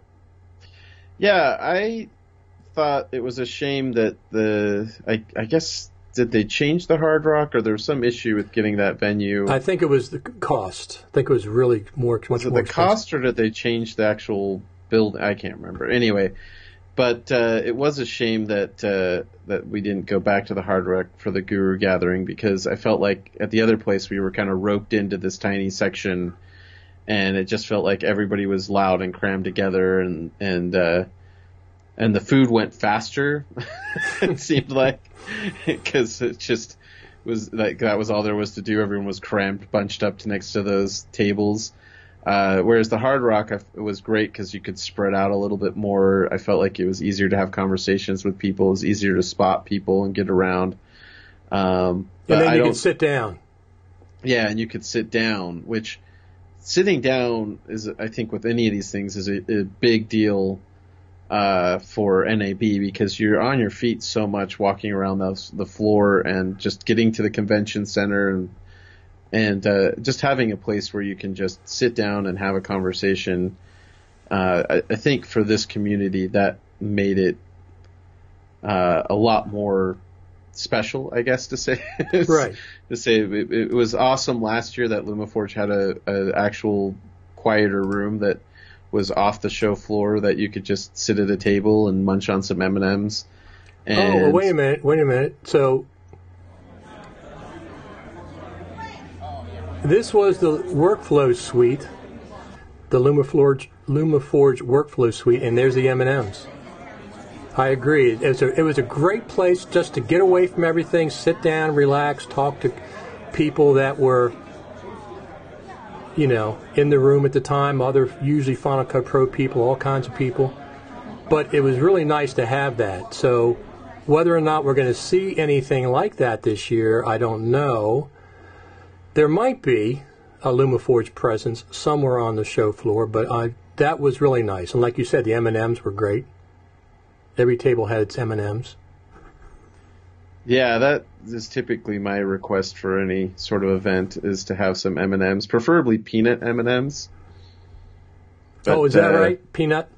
Yeah, I thought it was a shame that I guess, did they change the Hard Rock, or there was some issue with getting that venue? I think it was the cost. I think it was really much more expensive. Was it the cost, or did they change the actual build? I can't remember. Anyway, but it was a shame that we didn't go back to the Hard Rock for the Guru Gathering, because I felt like at the other place we were kind of roped into this tiny section, and it just felt like everybody was loud and crammed together, and the food went faster. It seemed like, because it just was like that was all there was to do. Everyone was crammed, bunched up next to those tables. Whereas the Hard Rock, it was great because you could spread out a little bit more. I felt like it was easier to have conversations with people. It was easier to spot people and get around. And then you could sit down. Yeah, and you could sit down, which sitting down is, I think, with any of these things is a big deal for NAB, because you're on your feet so much walking around the floor and just getting to the convention center and just having a place where you can just sit down and have a conversation. I think for this community that made it a lot more special, I guess, to say. Right. To say it was awesome last year that LumaForge had a actual quieter room that was off the show floor, that you could just sit at a table and munch on some M&Ms. And well, wait a minute. So this was the workflow suite, the LumaForge workflow suite, and there's the M&Ms. I agree. It was a great place just to get away from everything, sit down, relax, talk to people that were, in the room at the time, other usually Final Cut Pro people, all kinds of people. But it was really nice to have that. So whether or not we're going to see anything like that this year, I don't know. There might be a LumaForge presence somewhere on the show floor, but that was really nice. And like you said, the M&Ms were great. Every table had its M&Ms. Yeah, that is typically my request for any sort of event, is to have some M&Ms, preferably peanut M&Ms. But, is that right? Peanut?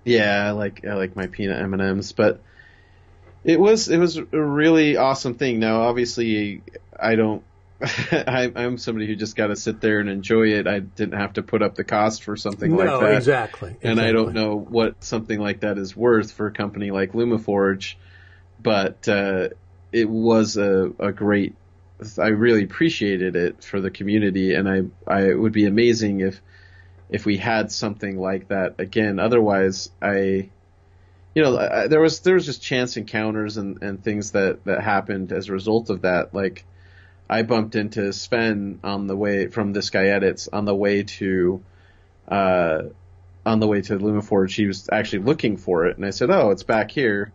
Yeah, I like my peanut M&Ms, but it was a really awesome thing. Now, obviously, I don't. I'm somebody who just got to sit there and enjoy it. I didn't have to put up the cost for something like that. Exactly. And I don't know what something like that is worth for a company like LumaForge, but it was a great. I really appreciated it for the community, and it would be amazing if we had something like that again. Otherwise, there was just chance encounters and things that happened as a result of that. Like, I bumped into Sven on the way from This Guy Edits on the way to LumaForge. He was actually looking for it, and I said, "Oh, it's back here,"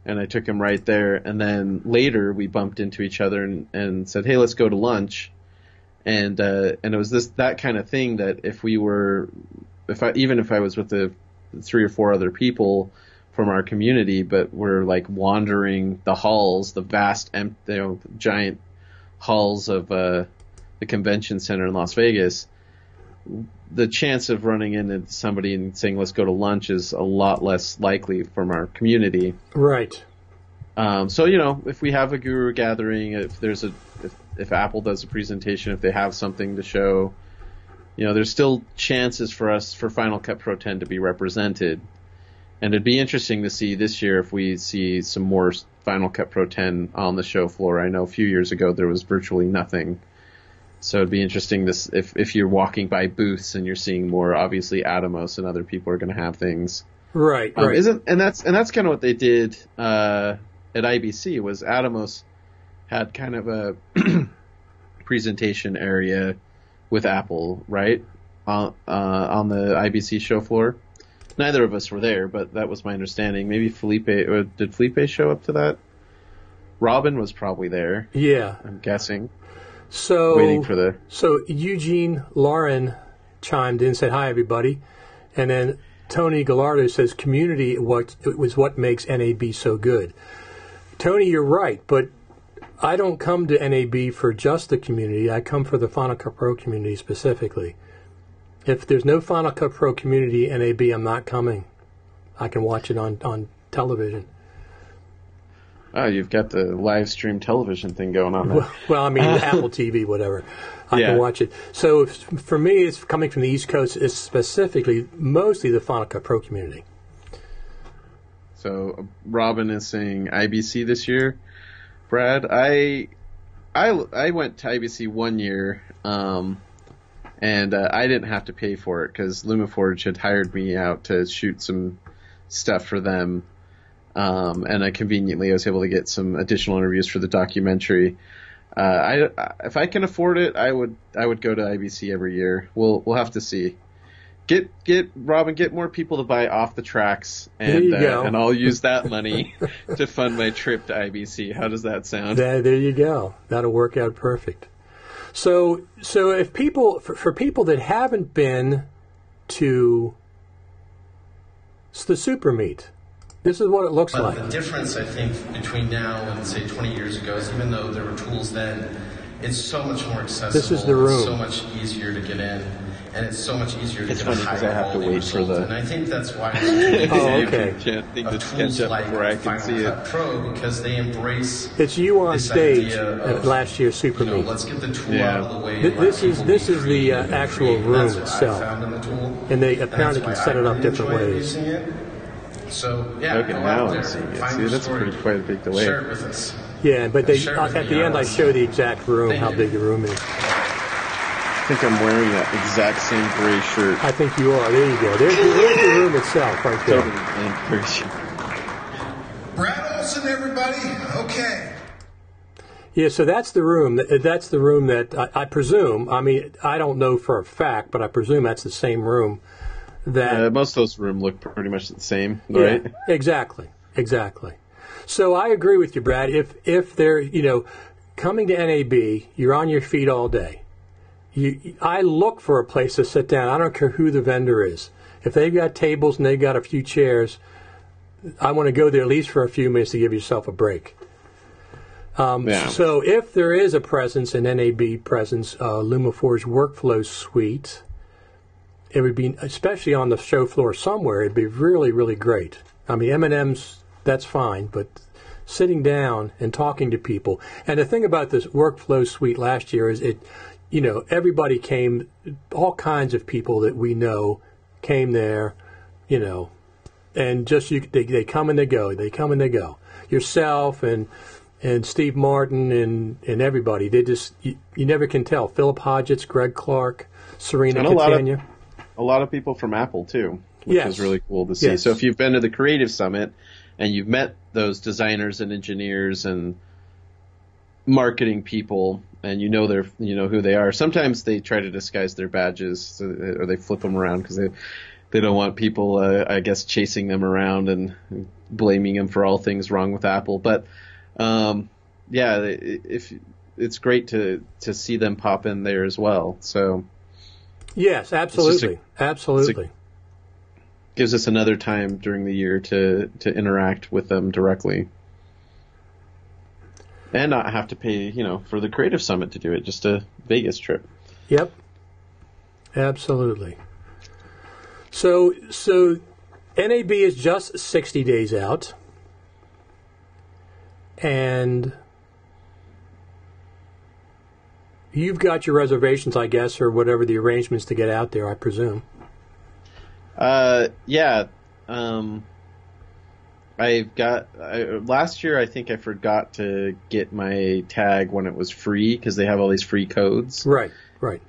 and I took him right there. And then later we bumped into each other and said, "Hey, let's go to lunch." And it was that kind of thing that even if I was with the 3 or 4 other people from our community, but we're like wandering the halls, the vast, giant halls of the convention center in Las Vegas, the chance of running into somebody and saying, "Let's go to lunch," is a lot less likely from our community. Right. So, if we have a Guru Gathering, if Apple does a presentation, if they have something to show, there's still chances for us for Final Cut Pro 10 to be represented. And it'd be interesting to see this year if we see some more Final Cut Pro 10 on the show floor. I know a few years ago there was virtually nothing. So it'd be interesting if you're walking by booths and you're seeing more, obviously Atomos and other people are going to have things. Right. And that's kind of what they did at IBC. Was Atomos had kind of a presentation area with Apple, right, on the IBC show floor. Neither of us were there, but that was my understanding. Maybe did Felipe show up to that? Robin was probably there. Yeah, I'm guessing. So waiting for So Eugene Lauren chimed in, said hi everybody, and then Tony Gallardo says community was what makes NAB so good. Tony, you're right, but I don't come to NAB for just the community. I come for the Final Cut Pro community specifically. If there's no Final Cut Pro community NAB, I'm not coming. I can watch it on television. Oh, you've got the live stream television thing going on there. Well, I mean, Apple TV, whatever. I can watch it. So for me, it's coming from the East Coast. It's specifically, mostly the Final Cut Pro community. So Robin is saying IBC this year. Brad, I went to IBC one year, and I didn't have to pay for it because LumaForge had hired me out to shoot some stuff for them. And conveniently I was able to get some additional interviews for the documentary. If I can afford it, I would go to IBC every year. We'll have to see. Get Robin, get more people to buy Off the Tracks, and I'll use that money to fund my trip to IBC. How does that sound? There you go. That'll work out perfect. So if people, for people that haven't been to the Super Meet, this is what it looks like. The difference, I think, between now and, say, 20 years ago is even though there were tools then, it's so much more accessible. This is the room. It's so much easier to get in, and it's so much easier to get a high quality result. And I think that's why it's tools like Final Cut Pro, because they embrace it's you on stage at last year's Super Meet. Let's get the tool out of the way. This is the actual room itself, and they apparently can set it up different ways. So okay, now I'm seeing it. See, that's quite a big delay. Share it with us. Yeah, but at the end I show the exact room, how big the room is. I think I'm wearing that exact same gray shirt. I think you are. There you go. There's the room itself right there. Brad Olson, everybody. Okay. Yeah, so that's the room. That's the room that I presume. I mean, I don't know for a fact, but I presume that's the same room. Most of those rooms look pretty much the same, right? Yeah, exactly. So I agree with you, Brad. If they're, coming to NAB, you're on your feet all day. I look for a place to sit down. I don't care who the vendor is. If they've got tables and they've got a few chairs, I want to go there at least for a few minutes to give yourself a break. So if there is a presence, an NAB presence, LumaForge Workflow Suite, it would be, especially on the show floor somewhere, it'd be really, really great. I mean, M&M's, that's fine, but sitting down and talking to people. And the thing about this Workflow Suite last year is everybody came, all kinds of people that we know came there, and just they come and they go. They come and they go. Yourself and Steve Martin and everybody. They just, you never can tell. Philip Hodgetts, Greg Clark, Serena Catania. A lot of people from Apple, too, which is really cool to see. Yes. So if you've been to the Creative Summit and you've met those designers and engineers and marketing people and you know who they are, sometimes they try to disguise their badges or they flip them around because they don't want people, I guess, chasing them around and blaming them for all things wrong with Apple. But, if it's great to see them pop in there as well. So. Yes, absolutely. Absolutely. Gives us another time during the year to interact with them directly. And not have to pay, for the Creative Summit to do it, just a Vegas trip. Yep. Absolutely. So NAB is just 60 days out. And you've got your reservations, I guess, or whatever the arrangements to get out there, I presume. Yeah. Last year I think I forgot to get my tag when it was free because they have all these free codes. Right.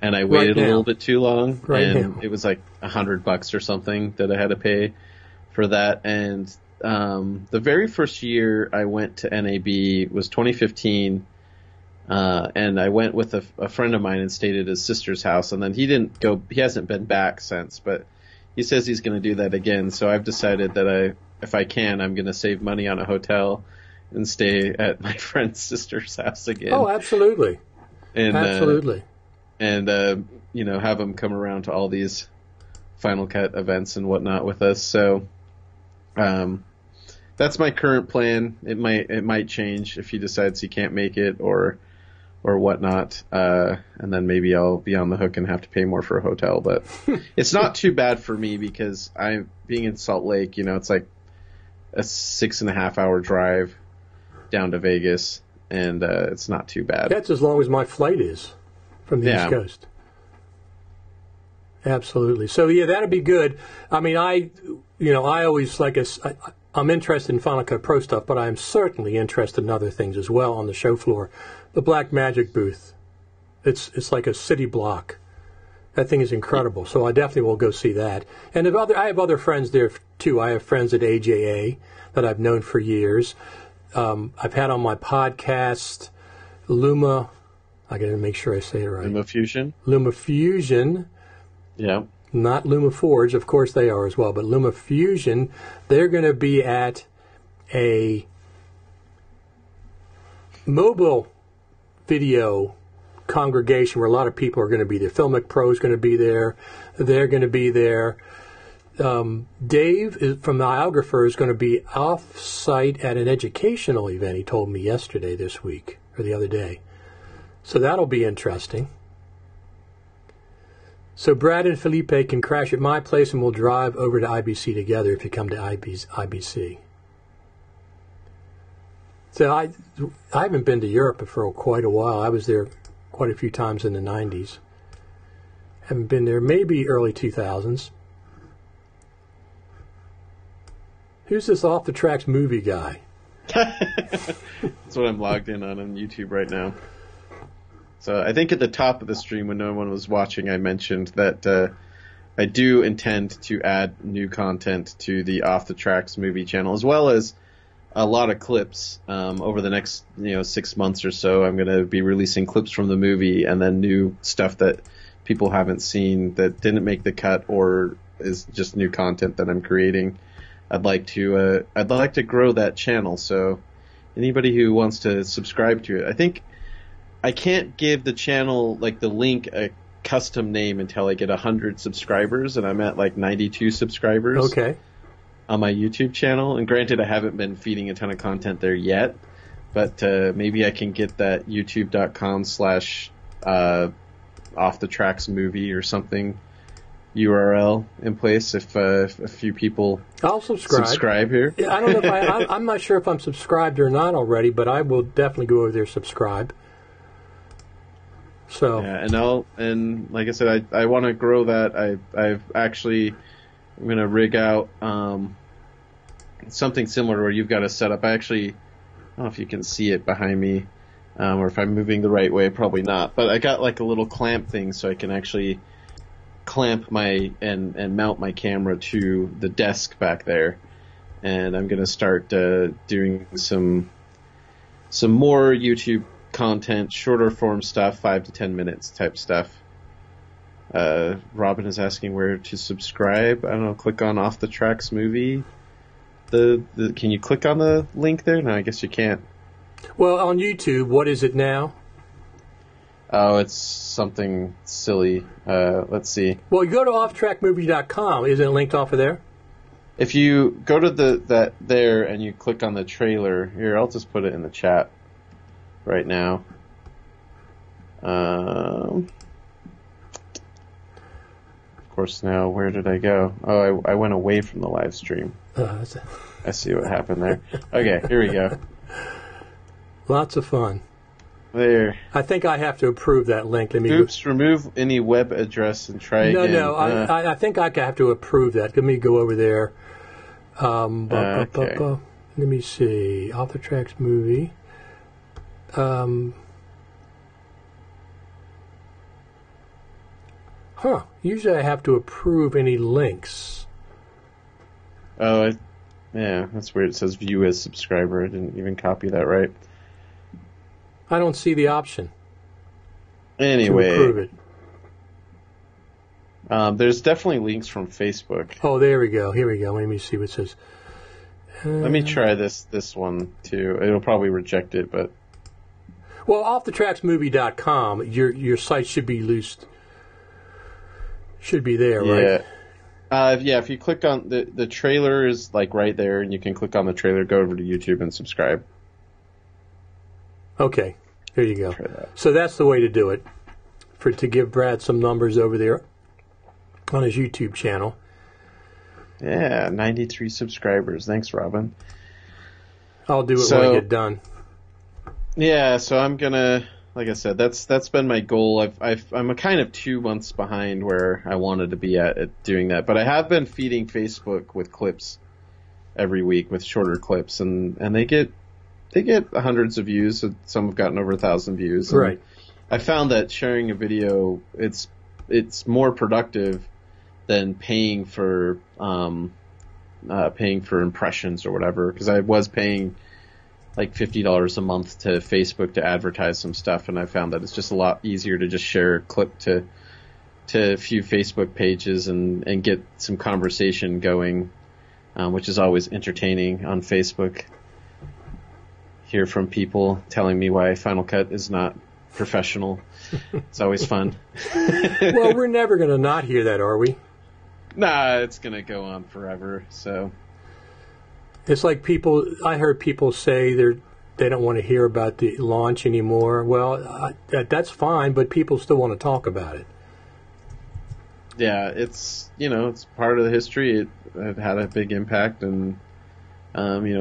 And I waited a little bit too long, and it was like $100 or something that I had to pay for that. And the very first year I went to NAB was 2015, and I went with a friend of mine and stayed at his sister's house. And then he hasn't been back since, but he says he's going to do that again. So I've decided that if I can, I'm going to save money on a hotel and stay at my friend's sister's house again. Oh, absolutely. Absolutely. And have him come around to all these Final Cut events and whatnot with us. So, that's my current plan. It might change if he decides he can't make it or whatnot. And then maybe I'll be on the hook and have to pay more for a hotel. But it's not too bad for me because being in Salt Lake, it's like a 6.5 hour drive down to Vegas, and it's not too bad. That's as long as my flight is from the East Coast. Absolutely. So yeah, that'd be good. I mean, I always I'm interested in Final Cut Pro stuff, but I'm certainly interested in other things as well on the show floor. The Black Magic booth, it's like a city block. That thing is incredible. So I definitely will go see that. And I have other friends there too. I have friends at AJA that I've known for years. I've had on my podcast Luma. I got to make sure I say it right. LumaFusion. Yeah. Not LumaForge. Of course they are as well. But LumaFusion, they're going to be at a mobile video congregation where a lot of people are going to be there. Filmic Pro is going to be there. They're going to be there. Dave from the Iographer is going to be off-site at an educational event, he told me this week, or the other day. So that'll be interesting. So Brad and Felipe can crash at my place and we'll drive over to IBC together if you come to IBC. So I haven't been to Europe for quite a while. I was there quite a few times in the 90s. Haven't been there maybe early 2000s. Who's this Off the Tracks movie guy? That's what I'm logged in on YouTube right now. So I think at the top of the stream when no one was watching, I mentioned that I do intend to add new content to the Off the Tracks movie channel, as well as a lot of clips over the next 6 months or so. I'm going to be releasing clips from the movie and then new stuff that people haven't seen that didn't make the cut or is just new content that I'm creating. I'd like to grow that channel. So anybody who wants to subscribe to it, I think I can't give the channel the link a custom name until I get 100 subscribers, and I'm at 92 subscribers. Okay. On my YouTube channel, and granted I haven't been feeding a ton of content there yet, but maybe I can get that youtube.com/ off the tracks movie or something URL in place if a few people I'll subscribe here. I don't know if I'm not sure if I'm subscribed or not already, but I will definitely go over there subscribe. So yeah, and like I said, I want to grow that. I'm going to rig out something similar where you've got a setup. I don't know if you can see it behind me, or if I'm moving the right way, probably not. But I got a little clamp thing so I can actually clamp and mount my camera to the desk back there. And I'm going to start doing some more YouTube content, shorter form stuff, 5 to 10 minutes type stuff. Robin is asking where to subscribe. I don't know, click on Off the Tracks movie. Can you click on the link there? No, I guess you can't. Well, on YouTube, what is it now? Oh, it's something silly. Let's see. Well, you go to offtrackmovie.com. Isn't it linked off of there? If you go to that there and you click on the trailer, here, I'll just put it in the chat right now. Of course, now, where did I go? Oh, I went away from the live stream. I see what happened there. Okay, here we go. Lots of fun. There. I think I have to approve that link. Let me remove any web address and try again. No, I think I have to approve that. Let me go over there. Okay. Let me see. Off the Tracks movie. Usually I have to approve any links. Oh, yeah, that's weird. It says view as subscriber. I didn't even copy that right. I don't see the option. Anyway. To approve it. There's definitely links from Facebook. Oh, there we go. Here we go. Let me see what it says. Let me try this one too. It'll probably reject it, but well, offthetracksmovie.com, your site should be loosed. Should be there, right? Yeah. If you click on the trailer is like right there, and you can click on the trailer, go over to YouTube and subscribe. Okay, there you go. So that's the way to do it. To give Brad some numbers over there on his YouTube channel. Yeah, 93 subscribers. Thanks, Robin. I'll do it when I get done. Yeah, so I'm gonna, like I said, that's been my goal. I'm kind of 2 months behind where I wanted to be at doing that, but I have been feeding Facebook with clips every week, with shorter clips, and they get hundreds of views. Some have gotten over 1,000 views. Right. I found that sharing a video, it's more productive than paying for impressions or whatever, because I was paying like $50 a month to Facebook to advertise some stuff, and I found that it's just a lot easier to just share a clip to a few Facebook pages and get some conversation going, which is always entertaining on Facebook. Hear from people telling me why Final Cut is not professional. It's always fun. Well, we're never going to not hear that, are we? Nah, it's going to go on forever. So it's like I heard people say they don't want to hear about the launch anymore. Well, that's fine, but people still want to talk about it. Yeah, it's part of the history. It had a big impact, and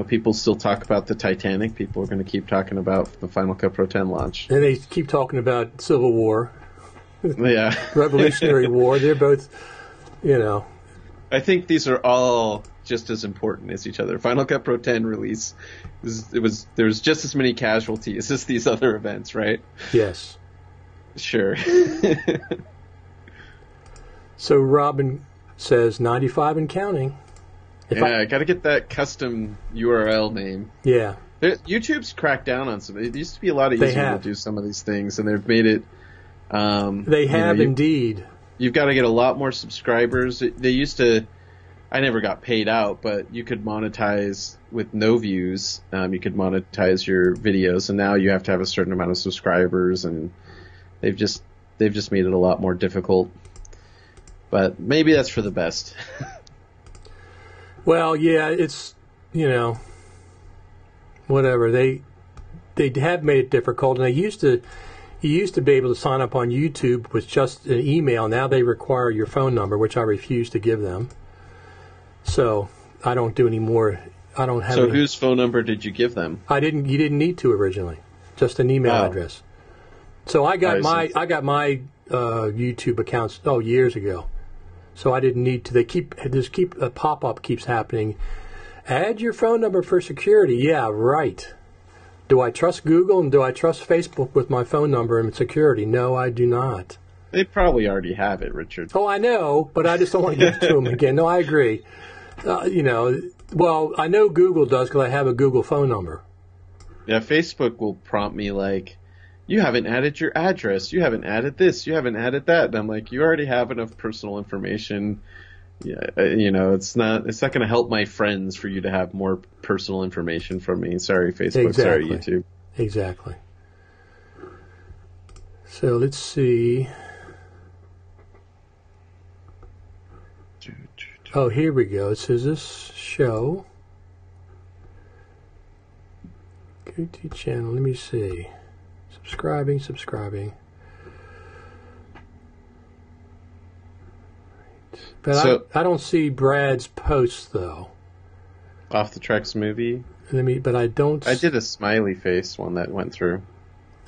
people still talk about the Titanic. People are going to keep talking about the Final Cut Pro 10 launch. And they keep talking about Civil War. Yeah. Revolutionary War. They're both, I think these are all just as important as each other. Final Cut Pro 10 release, there was just as many casualties as these other events, right? Yes. Sure. So Robin says 95 and counting. I got to get that custom URL name. Yeah. YouTube's cracked down on some. It used to be a lot easier to do some of these things, and they've made it. They have indeed. You've got to get a lot more subscribers. They used to. I never got paid out, but you could monetize with no views. You could monetize your videos, and now you have to have a certain amount of subscribers, and they've just made it a lot more difficult. But maybe that's for the best. Well, yeah, it's whatever they have made it difficult, and you used to be able to sign up on YouTube with just an email. Now they require your phone number, which I refuse to give them. So I don't do any more. I don't have. So whose phone number did you give them? I didn't. You didn't need to originally. Just an email address. So I got my YouTube accounts years ago. So I didn't need to. A pop-up keeps happening. Add your phone number for security. Yeah, right. Do I trust Google and do I trust Facebook with my phone number and security? No, I do not. They probably already have it, Richard. Oh, I know, but I just don't want to give it to them again. No, I agree. Well, I know Google does because I have a Google phone number. Yeah, Facebook will prompt me like, you haven't added your address, you haven't added this, you haven't added that. And I'm like, you already have enough personal information. Yeah, it's not going to help my friends for you to have more personal information from me. Sorry, Facebook. Exactly. Sorry, YouTube. Exactly. So let's see. Oh, here we go. It says this show. Go to channel. Let me see. Subscribing. But I don't see Brad's posts though. Off the Tracks movie. But I don't. I did a smiley face one that went through.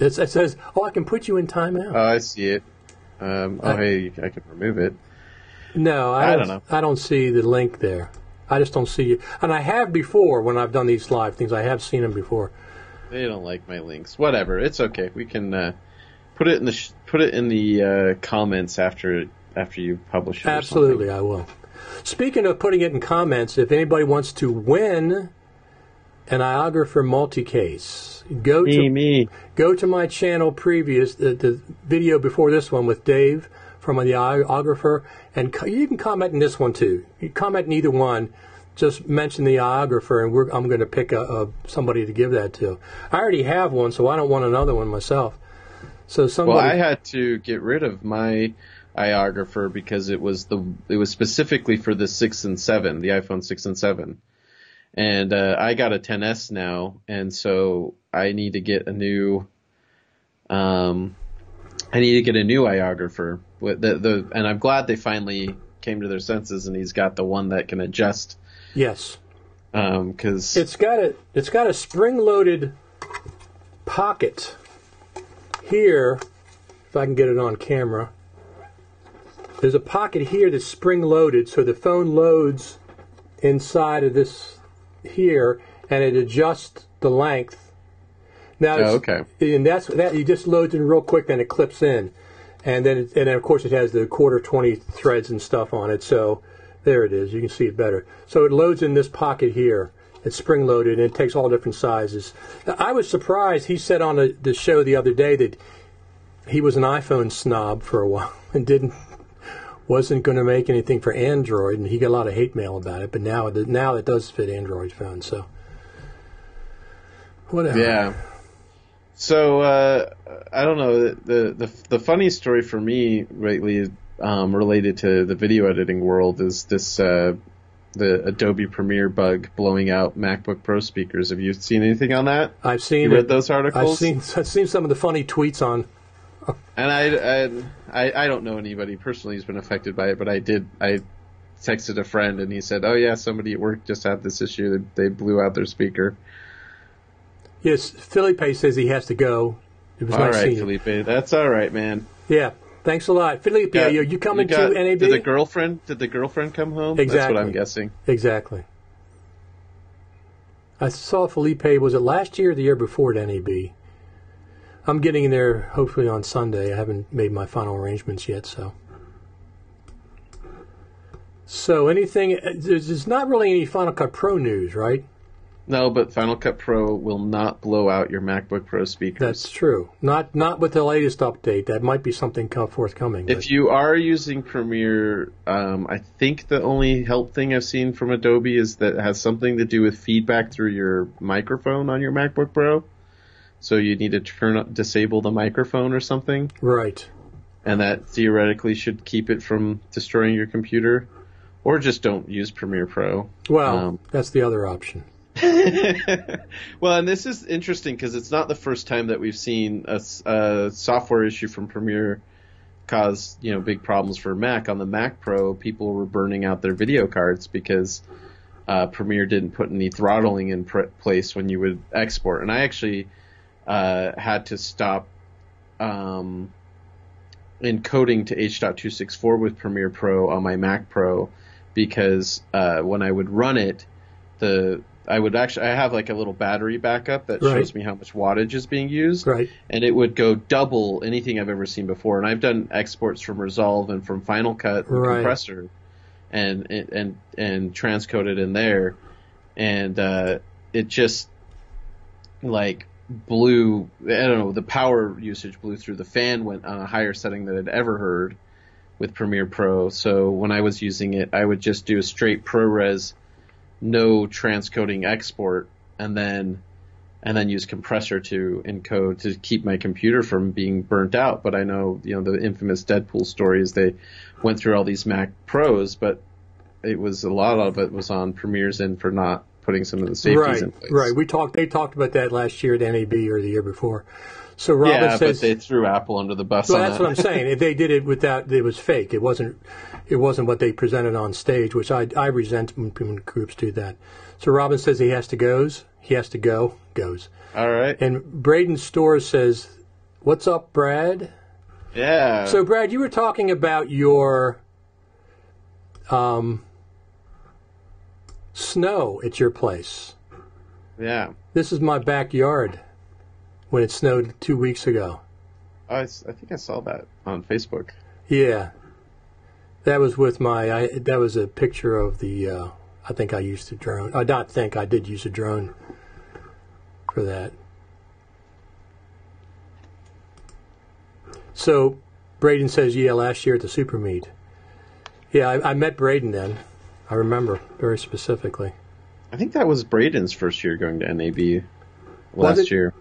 It says, "Oh, I can put you in timeout." Oh, I see it. Hey, I can remove it. No, I don't know. I don't see the link there. I just don't see you. And I have before when I've done these live things. I have seen them before. They don't like my links. Whatever. It's okay. We can put it in the comments after you publish it. Absolutely, I will. Speaking of putting it in comments, if anybody wants to win an iOgrapher multi-case, go to my channel previous, the video before this one with Dave from the iOgrapher, and you can comment in this one too. You can comment in either one. Just mention the iOgrapher, and I'm going to pick somebody to give that to. I already have one, so I don't want another one myself. So somebody. Well, I had to get rid of my iOgrapher because it was specifically for the 6 and 7, the iPhone 6 and 7. And I got a XS now, and so I need to get a new iOgrapher. And I'm glad they finally came to their senses, and he's got the one that can adjust. Yes. Because it's got a spring-loaded pocket here. If I can get it on camera, there's a pocket here that's spring-loaded, so the phone loads inside of this here, and it adjusts the length. Now, okay. And that it just loads in real quick, then it clips in, and then of course it has the 1/4-20 threads and stuff on it. So there it is. You can see it better. So it loads in this pocket here. It's spring-loaded, and it takes all different sizes. Now, I was surprised. He said on the show the other day that he was an iPhone snob for a while and wasn't going to make anything for Android, and he got a lot of hate mail about it. But now it does fit Android phones, so whatever. Yeah. So I don't know. The funny story for me lately, related to the video editing world, is this the Adobe Premiere bug blowing out MacBook Pro speakers. Have you seen anything on that? I've seen. You read those articles? I've seen some of the funny tweets on. And I don't know anybody personally who's been affected by it, but I texted a friend and he said, "Oh yeah, somebody at work just had this issue. They blew out their speaker." Yes, Felipe says he has to go. It was nice seeing you. All right, Felipe. That's all right, man. Yeah, thanks a lot, Felipe. Are you coming to NAB? Did the girlfriend come home? Exactly. That's what I'm guessing. Exactly. I saw Felipe. Was it last year or the year before at NAB? I'm getting in there hopefully on Sunday. I haven't made my final arrangements yet, so anything. There's not really any Final Cut Pro news, right? No, but Final Cut Pro will not blow out your MacBook Pro speakers. That's true. Not with the latest update. That might be something forthcoming. If you are using Premiere, I think the only help thing I've seen from Adobe is that it has something to do with feedback through your microphone on your MacBook Pro. So you need to disable the microphone or something. Right. And that theoretically should keep it from destroying your computer. Or just don't use Premiere Pro. Well, that's the other option. Well, and this is interesting because it's not the first time that we've seen a software issue from Premiere cause big problems for Mac. On the Mac Pro, people were burning out their video cards because Premiere didn't put any throttling in place when you would export. And I actually had to stop encoding to H.264 with Premiere Pro on my Mac Pro because when I would run it, I have like a little battery backup that shows me how much wattage is being used, and it would go double anything I've ever seen before. And I've done exports from Resolve and from Final Cut and Compressor, and transcoded in there, and it just like blew. I don't know. The power usage blew through. The fan went on a higher setting than I'd ever heard with Premiere Pro. So when I was using it, I would just do a straight ProRes, no transcoding export, and then use compressor to encode to keep my computer from being burnt out. But I know, the infamous Deadpool stories, they went through all these Mac Pros, but a lot of it was on Premiere's end for not putting some of the safeties in place. Right. They talked about that last year at NAB or the year before. So Robin says, but they threw Apple under the bus. Well, that's what I'm saying. If they did it without, it was fake. It wasn't what they presented on stage, which I resent when groups do that. So Robin says he has to go. Goes. All right. And Braden Storrs says What's up, Brad? Yeah. So, Brad, you were talking about your snow at your place. Yeah. This is my backyard when it snowed 2 weeks ago. I think I saw that on Facebook. Yeah. That was with that was a picture of the, I think I used a drone. I did use a drone for that. So, Braden says, yeah, last year at the Super Meet. Yeah, I met Braden then. I remember very specifically. I think that was Braden's first year going to NAB last year.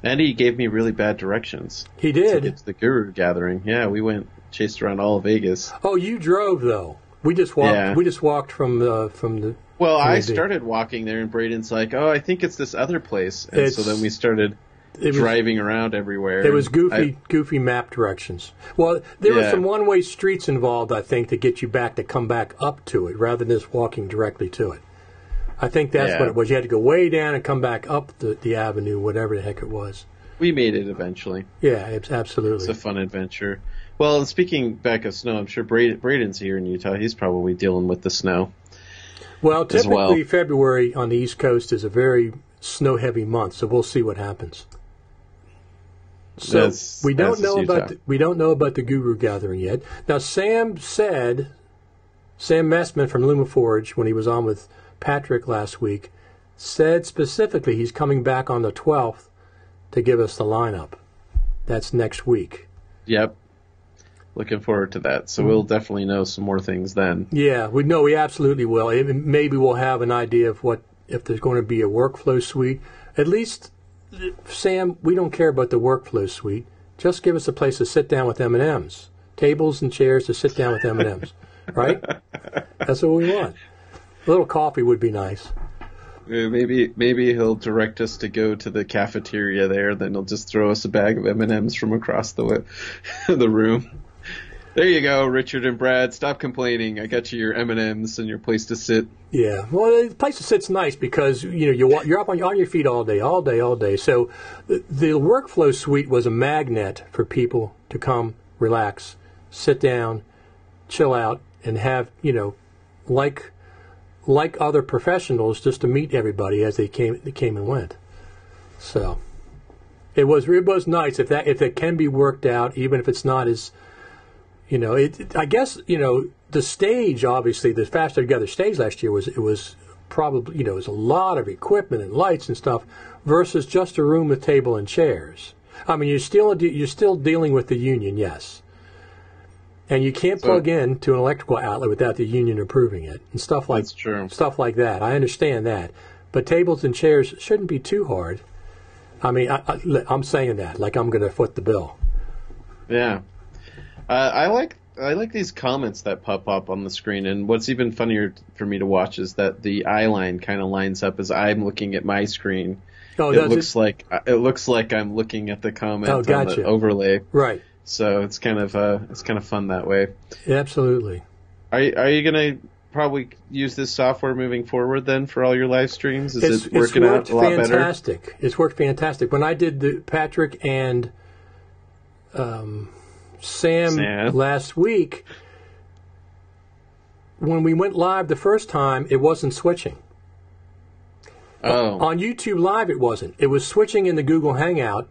And he gave me really bad directions. He did? To get to the Guru Gathering. Yeah, we chased around all of Vegas. Oh, you drove, though. We just walked. Yeah. We just walked from the. Well, I started walking there, and Braden's like, "Oh, I think it's this other place," and so then we started driving around everywhere. It was goofy map directions. Well, there were some one-way streets involved, I think, to get you back to come back up to it rather than just walking directly to it. I think that's what it was. You had to go way down and come back up the avenue, whatever the heck it was. We made it eventually. Yeah, absolutely. It's a fun adventure. Well, and speaking back of snow, I'm sure Braden's here in Utah. He's probably dealing with the snow. Well, typically February on the East Coast is a very snow-heavy month, so we'll see what happens. So we don't know about the Guru Gathering yet. Now, Sam Messman from LumaForge, when he was on with Patrick last week, said specifically he's coming back on the 12th to give us the lineup. That's next week. Yep. Looking forward to that. So we'll definitely know some more things then. Yeah, we absolutely will. Maybe we'll have an idea of if there's going to be a workflow suite. At least, Sam, we don't care about the workflow suite. Just give us a place to sit down with M&Ms. Tables and chairs to sit down with M&Ms. Right? That's what we want. A little coffee would be nice. Maybe he'll direct us to go to the cafeteria there. Then he'll just throw us a bag of M&Ms from across the room. There you go, Richard and Brad. Stop complaining. I got you your M&Ms and your place to sit. Yeah, well, the place to sit's nice because you're up on your feet all day. So the workflow suite was a magnet for people to come, relax, sit down, chill out, and have like other professionals, just to meet everybody as they came and went. So it was nice if that can be worked out, even if it's not as. I guess, the stage, obviously, the Faster Together stage last year was probably, it was a lot of equipment and lights and stuff versus just a room with table and chairs. I mean, you're still dealing with the union, yes. And you can't plug in to an electrical outlet without the union approving it and stuff like that. I understand that. But tables and chairs shouldn't be too hard. I mean, I'm saying that like I'm going to foot the bill. Yeah. I like these comments that pop up on the screen, and what's even funnier for me to watch is that the eye line kind of lines up as I'm looking at my screen. Oh, it looks like I'm looking at the comment on the overlay. Right. So it's kind of fun that way. Absolutely. Are you gonna probably use this software moving forward then for all your live streams? Is it working out a lot better? It's worked fantastic. When I did the Patrick and Sam last week, when we went live the first time, it wasn't switching. On YouTube Live, it wasn't. It was switching in the Google Hangout.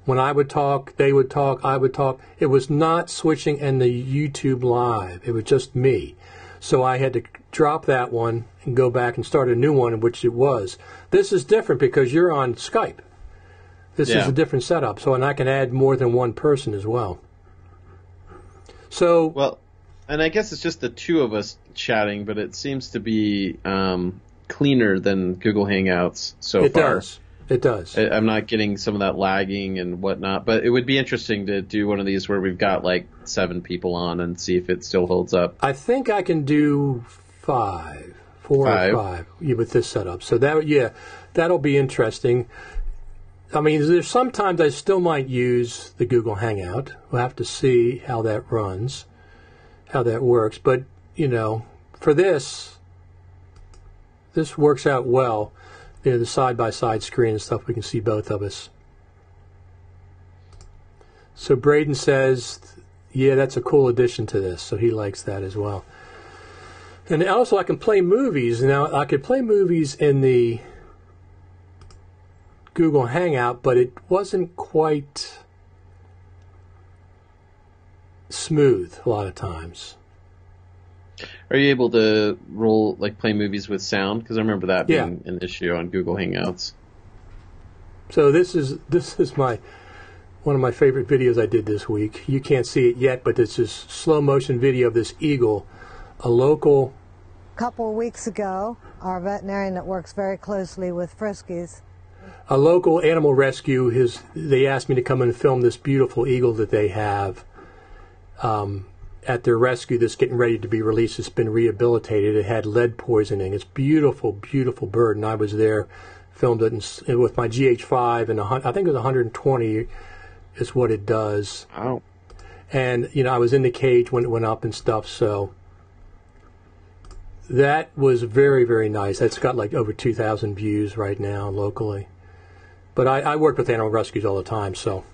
When I would talk, they would talk, I would talk. It was not switching in the YouTube Live. It was just me. So I had to drop that one and go back and start a new one, in which it was. This is different because you're on Skype. This is a different setup, and I can add more than one person as well. So well, and I guess it's just the two of us chatting, but it seems to be cleaner than Google Hangouts so far. It does. I'm not getting some of that lagging and whatnot, but it would be interesting to do one of these where we've got like 7 people on and see if it still holds up. I think I can do 4 or 5 with this setup. So that'll be interesting. I mean, there's sometimes I still might use the Google Hangout. We'll have to see how that runs, how that works. But, for this works out well. The side-by-side screen and stuff, we can see both of us. So Braden says, yeah, that's a cool addition to this. So he likes that as well. And also I can play movies. Now, I could play movies in the Google Hangout, but it wasn't quite smooth a lot of times. Are you able to play movies with sound? Because I remember that being an issue on Google Hangouts. So this is one of my favorite videos I did this week. You can't see it yet, but it's this slow motion video of this eagle, a local. A couple of weeks ago, our veterinarian that works very closely with Friskies. A local animal rescue, they asked me to come and film this beautiful eagle that they have at their rescue that's getting ready to be released. It's been rehabilitated. It had lead poisoning. It's beautiful, beautiful bird, and I was there, filmed it with my GH5, and I think it was 120 is what it does. Wow. And, I was in the cage when it went up and stuff, so that was very, very nice. That's got like over 2,000 views right now locally. But I work with animal rescues all the time, so.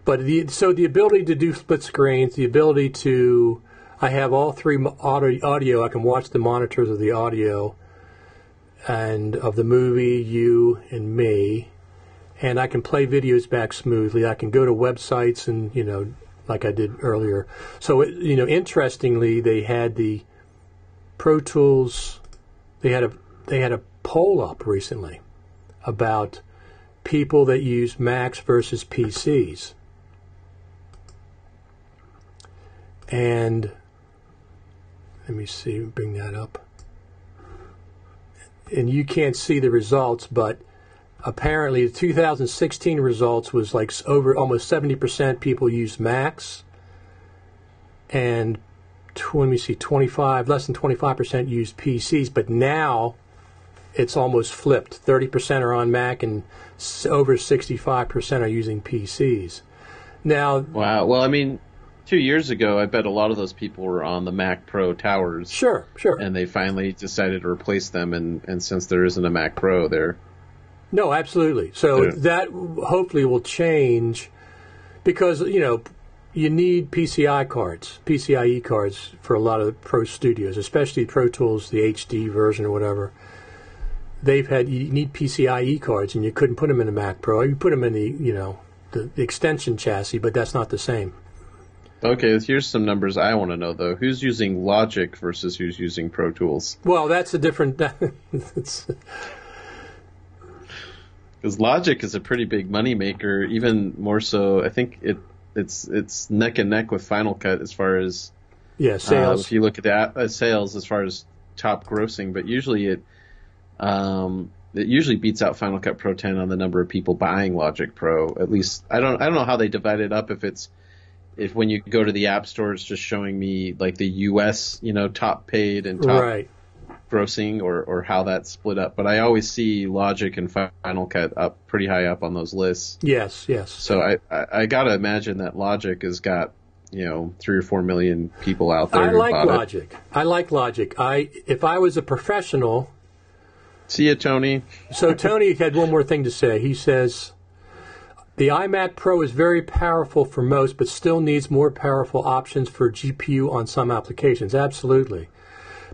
But the ability to do split screens, the ability to, I have all three audio. I can watch the monitors of the audio and of the movie, you and me, and I can play videos back smoothly. I can go to websites and, like I did earlier. So, interestingly, they had the Pro Tools, they had a poll up recently about people that use Macs versus PCs. And let me see, bring that up. And you can't see the results, but apparently the 2016 results was like over almost 70% people use Macs, and less than 25% use PCs. But now it's almost flipped. 30% are on Mac, and over 65% are using PCs. Now, wow. Well, I mean, 2 years ago, I bet a lot of those people were on the Mac Pro towers. Sure. And they finally decided to replace them, and since there isn't a Mac Pro, they're... No, absolutely. So that hopefully will change because, you need PCIe cards for a lot of the Pro Studios, especially Pro Tools, the HD version or whatever. You need PCIe cards, and you couldn't put them in a Mac Pro. You put them in the extension chassis, but that's not the same. Okay, here's some numbers I want to know, though. Who's using Logic versus who's using Pro Tools? Well, that's a different... Because Logic is a pretty big moneymaker, even more so. I think it's neck and neck with Final Cut as far as sales. If you look at sales as far as top grossing, but usually it usually beats out Final Cut Pro 10 on the number of people buying Logic Pro. At least I don't know how they divide it up. If when you go to the App Store, it's just showing me like the U.S. top paid and top grossing, or how that's split up. But I always see Logic and Final Cut up pretty high up on those lists. Yes. So I gotta imagine that Logic has got 3 or 4 million people out there. I like Logic. If I was a professional. See ya, Tony. So Tony had one more thing to say. He says, the iMac Pro is very powerful for most, but still needs more powerful options for GPU on some applications. Absolutely.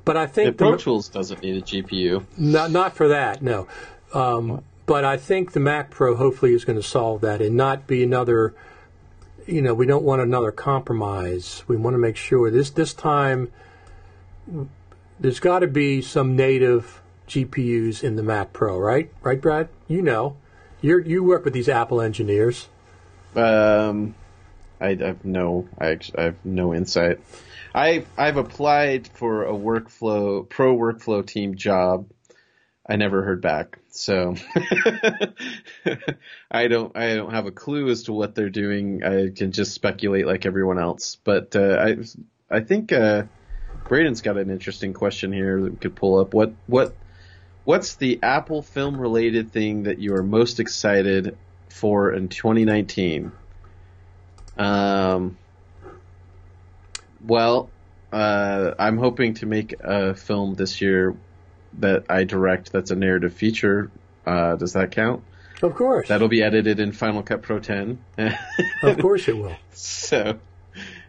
But I think Pro Tools doesn't need a GPU. Not for that, no. But I think the Mac Pro hopefully is going to solve that and not be another, we don't want another compromise. We want to make sure this time there's got to be some native GPUs in the Mac Pro, right? Right, Brad? You work with these Apple engineers. I have no insight. I've applied for a pro workflow team job. I never heard back, so I don't have a clue as to what they're doing. I can just speculate like everyone else. But I think Braden's got an interesting question here that we could pull up. What's the Apple film related thing that you are most excited for in 2019? Well, I'm hoping to make a film this year that I direct that's a narrative feature. Does that count? Of course. That'll be edited in Final Cut Pro 10. Of course it will.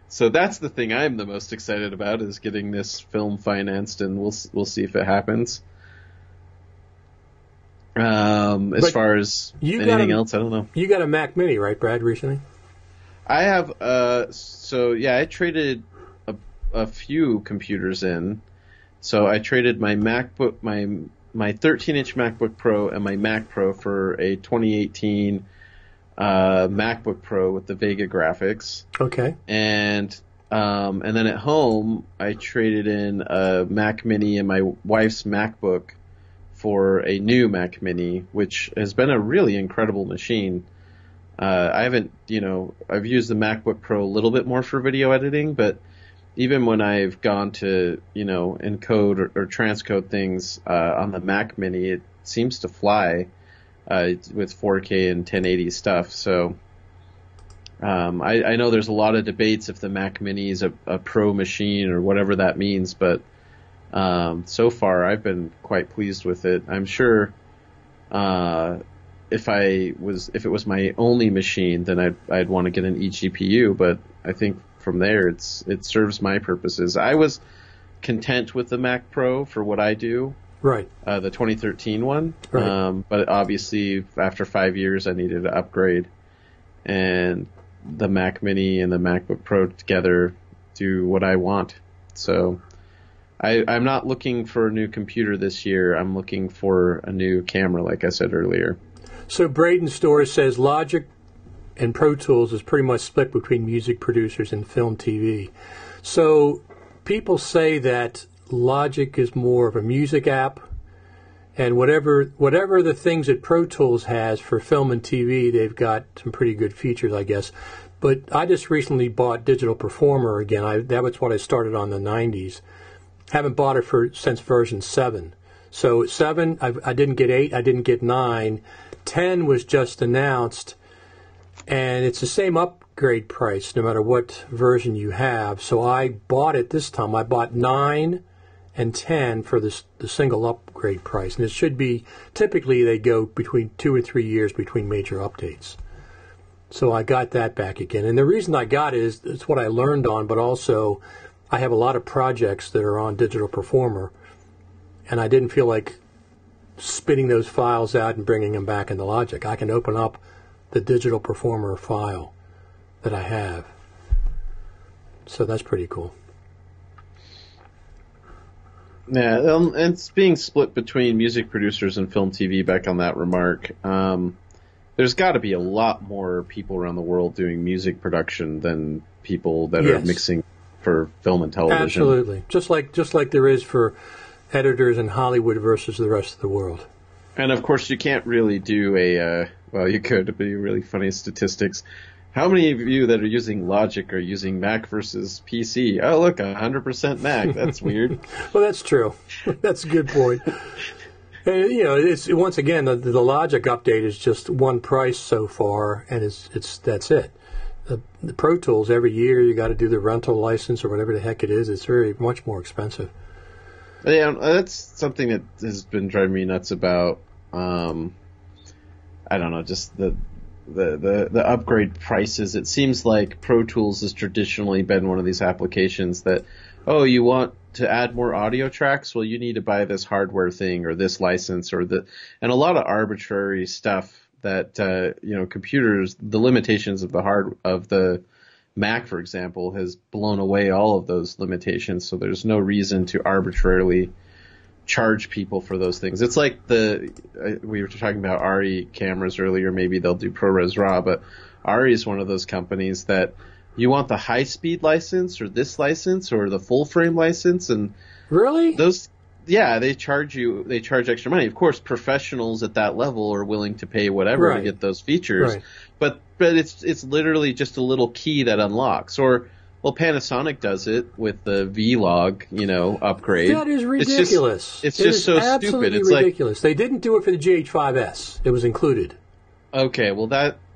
So that's the thing I'm the most excited about, is getting this film financed, and we'll see if it happens. As far as anything else, I don't know. You got a Mac Mini, right, Brad, recently? I have, I traded a few computers in. So I traded my MacBook, my 13-inch MacBook Pro and my Mac Pro for a 2018 MacBook Pro with the Vega graphics. Okay. And then at home, I traded in a Mac Mini and my wife's MacBook for a new Mac Mini, which has been a really incredible machine. I've used the MacBook Pro a little bit more for video editing, but even when I've gone to, encode or transcode things on the Mac Mini, it seems to fly with 4K and 1080 stuff. So I know there's a lot of debates if the Mac Mini is a pro machine or whatever that means, but so far I've been quite pleased with it. I'm sure if it was my only machine, then I'd want to get an eGPU, but I think from there it serves my purposes. I was content with the Mac Pro for what I do. Right. The 2013 one. Right. But obviously after 5 years I needed to upgrade, and the Mac Mini and the MacBook Pro together do what I want. So I'm not looking for a new computer this year. I'm looking for a new camera, like I said earlier. So Braden Storrs says Logic and Pro Tools is pretty much split between music producers and film TV. So people say that Logic is more of a music app, and whatever the things that Pro Tools has for film and TV, they've got some pretty good features, I guess. But I just recently bought Digital Performer again. That was what I started on in the 90s. Haven't bought it since version 7. So 7, I didn't get 8, I didn't get 9. 10 was just announced, and it's the same upgrade price no matter what version you have. So I bought it this time. I bought 9 and 10 for the single upgrade price. And it should be, typically they go between 2 and 3 years between major updates. So I got that back again. And the reason I got it is it's what I learned on, but also I have a lot of projects that are on Digital Performer, and I didn't feel like spitting those files out and bringing them back into Logic. I can open up the Digital Performer file that I have. So that's pretty cool. Yeah, and it's being split between music producers and film TV, back on that remark. There's got to be a lot more people around the world doing music production than people that are mixing for film and television. Absolutely. Just like there is for editors in Hollywood versus the rest of the world. And of course you can't really do you could, it'd be really funny statistics. How many of you that are using Logic are using Mac versus PC? Oh, look, 100% Mac. That's weird. Well, that's true. That's a good point. And, it's once again, the Logic update is just one price so far, and that's it. The Pro Tools, every year you got to do the rental license or whatever the heck it is. It's very much more expensive. Yeah, that's something that has been driving me nuts about. I don't know, just the upgrade prices. It seems like Pro Tools has traditionally been one of these applications that, you want to add more audio tracks? Well, you need to buy this hardware thing or this license and a lot of arbitrary stuff that, computers, the limitations of the Mac, for example, has blown away all of those limitations. So there's no reason to arbitrarily charge people for those things. It's like we were talking about ARRI cameras earlier. Maybe they'll do ProRes RAW, but ARRI is one of those companies that you want the high-speed license or this license or the full-frame license, and really they charge extra money. Of course, professionals at that level are willing to pay whatever to get those features, but it's literally just a little key that unlocks. Or Panasonic does it with the V-Log, upgrade. That is ridiculous. It's just so stupid. It's ridiculous. They didn't do it for the GH5S. It was included. Okay, well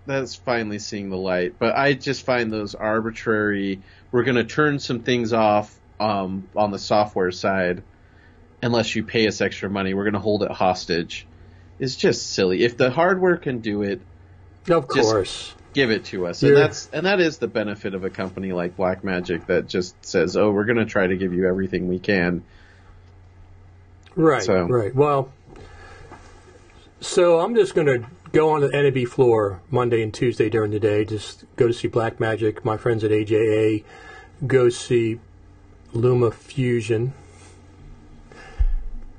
that's finally seeing the light. But I just find those arbitrary. We're going to turn some things off on the software side unless you pay us extra money. We're going to hold it hostage. is just silly. If the hardware can do it, of course, give it to us. And that is the benefit of a company like Blackmagic that just says, "Oh, we're going to try to give you everything we can." Right. Right. Well, so I'm just going to go on the NAB floor Monday and Tuesday during the day. Just go to see Blackmagic. My friends at AJA. Go see Luma Fusion.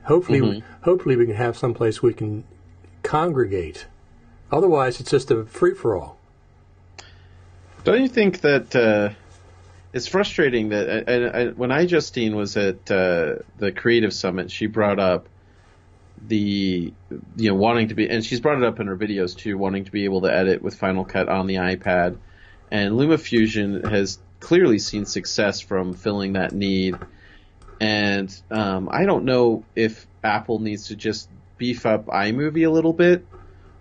Hopefully we can have someplace we can congregate. Otherwise, it's just a free-for-all. Don't you think that it's frustrating that when Justine was at the Creative Summit, she brought up wanting to be, and she's brought it up in her videos too, wanting to be able to edit with Final Cut on the iPad. And LumaFusion has clearly seen success from filling that need. And I don't know if Apple needs to just beef up iMovie a little bit,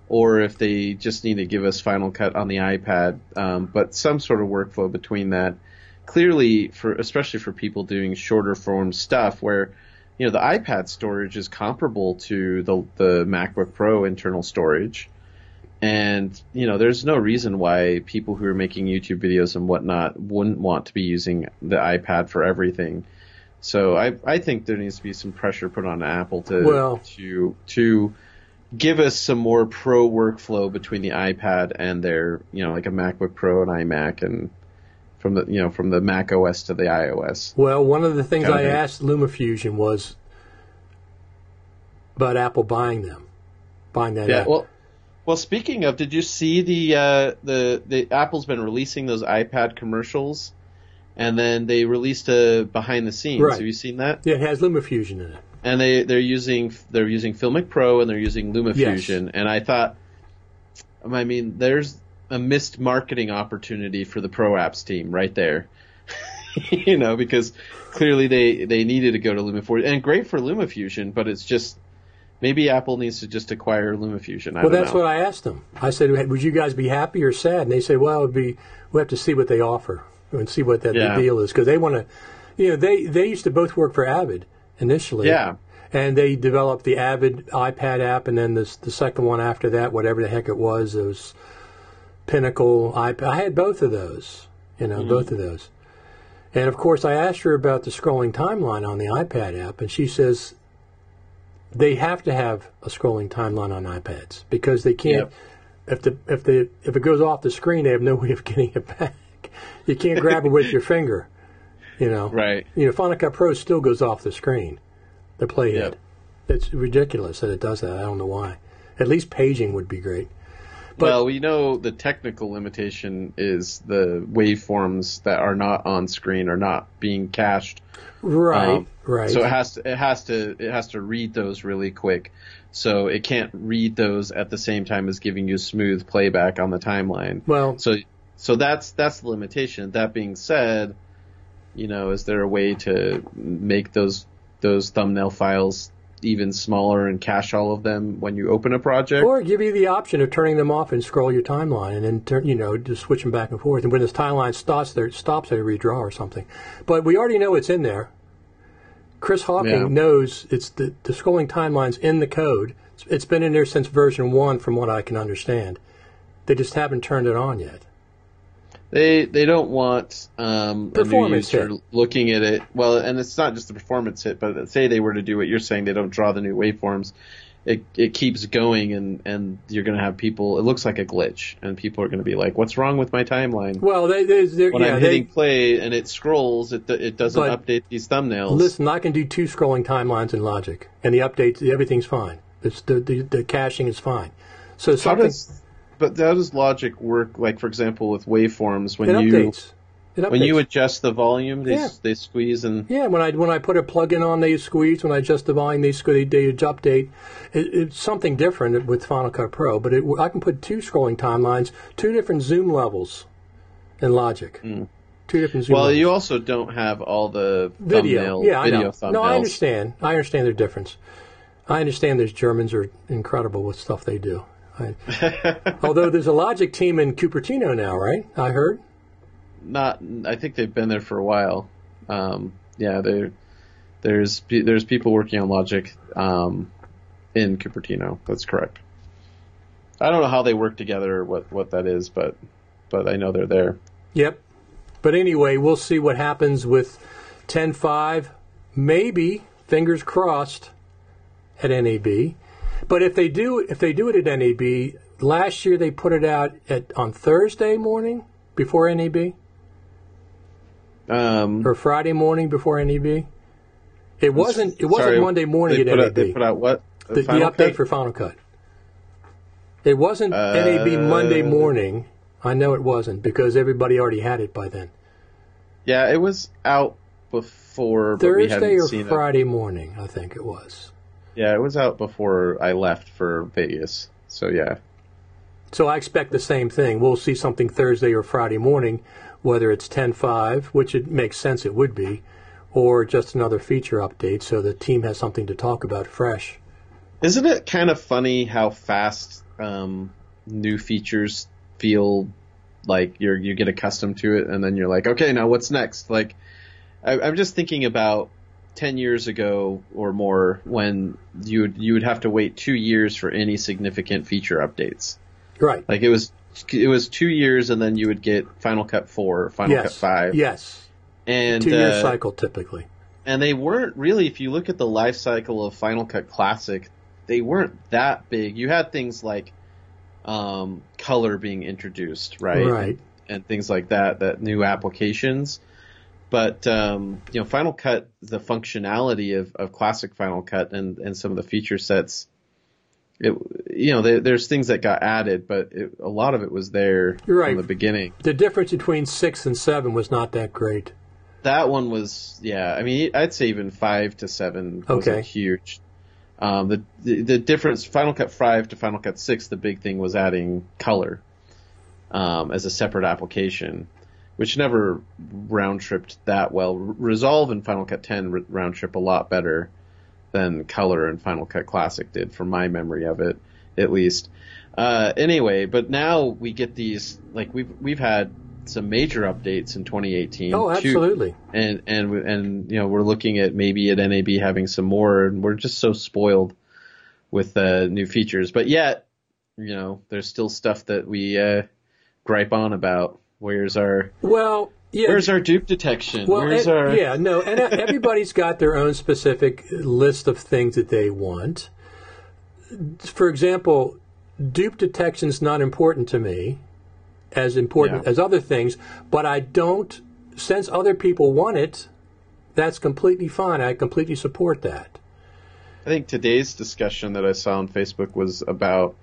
or if they just need to give us Final Cut on the iPad, but some sort of workflow between that. Clearly, especially for people doing shorter form stuff where, the iPad storage is comparable to the MacBook Pro internal storage. And, there's no reason why people who are making YouTube videos and whatnot wouldn't want to be using the iPad for everything. So I think there needs to be some pressure put on Apple to give us some more pro workflow between the iPad and their, like a MacBook Pro and iMac, and from the Mac OS to the iOS. Well, one of the things I asked LumaFusion was about Apple buying that app. Well, speaking of, did you see the Apple's been releasing those iPad commercials, and then they released a behind the scenes. Right. Have you seen that? Yeah, it has LumaFusion in it. And they're using Filmic Pro and they're using LumaFusion. Yes. And I thought, there's a missed marketing opportunity for the Pro Apps team right there. Because clearly they needed to go to LumaFusion, and great for LumaFusion, but it's just, maybe Apple needs to just acquire LumaFusion. Well, that's what I asked them. I said, would you guys be happy or sad? And they said, well, we have to see what they offer and see what the deal is, because they want to, they used to both work for Avid initially. Yeah. And they developed the Avid iPad app, and then the second one after that, whatever the heck it was Pinnacle iPad. I had both of those, both of those. And, of course, I asked her about the scrolling timeline on the iPad app, and she says they have to have a scrolling timeline on iPads because they can't. Yep. If it goes off the screen, they have no way of getting it back. You can't grab it with your finger, Right. Final Cut Pro still goes off the screen, the playhead. Yep. It's ridiculous that it does that. I don't know why. At least paging would be great. But, well, the technical limitation is the waveforms that are not on screen are not being cached. Right. Right. So it has to read those really quick. So it can't read those at the same time as giving you smooth playback on the timeline. Well, so that's the limitation. That being said, is there a way to make those thumbnail files even smaller and cache all of them when you open a project? Or give you the option of turning them off and scroll your timeline, and then just switch them back and forth. And when this timeline stops, they redraw or something. But we already know it's in there. Chris Hawking knows it's the scrolling timeline's in the code. It's been in there since version 1, from what I can understand. They just haven't turned it on yet. They don't want a new user looking at it. Well, and it's not just a performance hit, but say they were to do what you're saying, they don't draw the new waveforms. It keeps going, and you're going to have people. It looks like a glitch, and people are going to be like, "What's wrong with my timeline?" Well, when I'm hitting play and it scrolls, it doesn't update these thumbnails. Listen, I can do 2 scrolling timelines in Logic, and the updates, everything's fine. The caching is fine. So But how does Logic work? Like, for example, with waveforms, when you adjust the volume, they squeeze and when I put a plug-in on, they squeeze. When I adjust the volume, they update. It's something different with Final Cut Pro, but I can put 2 scrolling timelines, 2 different zoom levels in Logic. 2 different zoom levels. Well, you also don't have all the video thumbnails. No, I understand their difference. I understand those Germans are incredible with stuff they do. Although there's a Logic team in Cupertino now, right? I heard. I think they've been there for a while. There's people working on Logic. in Cupertino. That's correct. I don't know how they work together, or what that is, but I know they're there. Yep. But anyway, we'll see what happens with 10.5. Maybe, fingers crossed, at NAB. But if they do it at NAB, last year they put it out on Thursday morning before NAB, or Friday morning before NAB. It wasn't Monday morning at NAB. They put out what? The update for Final Cut. It wasn't NAB Monday morning. I know it wasn't because everybody already had it by then. Yeah, it was out before. Thursday or Friday morning, I think it was. Yeah, it was out before I left for Vegas. So yeah. So I expect the same thing. We'll see something Thursday or Friday morning, whether it's 10.5, which it makes sense it would be, or just another feature update so the team has something to talk about fresh. Isn't it kind of funny how fast new features feel like you get accustomed to it, and then you're like, okay, now what's next? Like, I'm just thinking about 10 years ago or more when you would have to wait 2 years for any significant feature updates. Right. Like it was 2 years, and then you would get Final Cut 4 or Final Cut 5. Yes. And 2-year cycle typically. And they weren't really, if you look at the life cycle of Final Cut Classic, they weren't that big. You had things like color being introduced, right? Right. And things like that new applications. But Final Cut, the functionality of classic Final Cut and some of the feature sets, there's things that got added, but a lot of it was there from the beginning. The difference between 6 and 7 was not that great. That one was, I mean, I'd say even 5 to 7 wasn't huge. The difference, Final Cut 5 to Final Cut 6, the big thing was adding color as a separate application, which never round-tripped that well. Resolve in Final Cut 10 round-trip a lot better than color in Final Cut Classic did, from my memory of it, at least. Anyway, but now we get these, like, we've had some major updates in 2018. Oh, absolutely. And we're looking at maybe at NAB having some more, and we're just so spoiled with new features. But yet, there's still stuff that we gripe on about. Where's our dupe detection? Well, and everybody's got their own specific list of things that they want. For example, dupe detection's not important to me, as important as other things, but I don't, since other people want it, that's completely fine. I completely support that. I think today's discussion that I saw on Facebook was about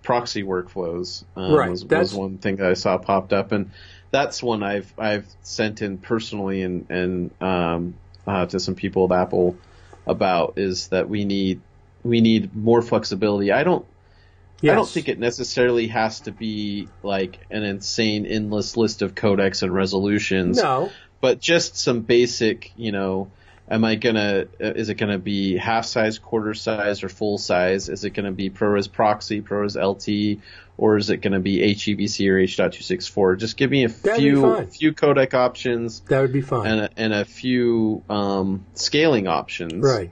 proxy workflows. Was one thing that I saw popped up, and that's one I've sent in personally and to some people at Apple about, is that we need more flexibility. I don't think it necessarily has to be like an insane endless list of codecs and resolutions. No. But just some basic, is it gonna be half size, quarter size, or full size? Is it gonna be ProRes proxy, ProRes LT, or is it gonna be HEVC or H.264? Just give me a few codec options. That would be fine. And a few scaling options. Right.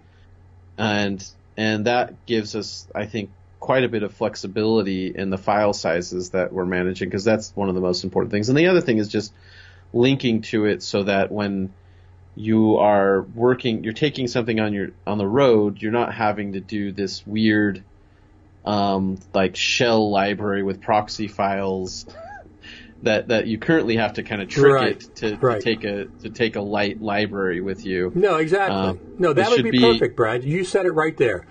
And that gives us, I think, quite a bit of flexibility in the file sizes that we're managing, because that's one of the most important things. And the other thing is just linking to it so that when you are working, you're taking something on the road, you're not having to do this weird like shell library with proxy files that you currently have to kind of trick it to take a light library with you. No, exactly. That would be perfect, Brad. You said it right there.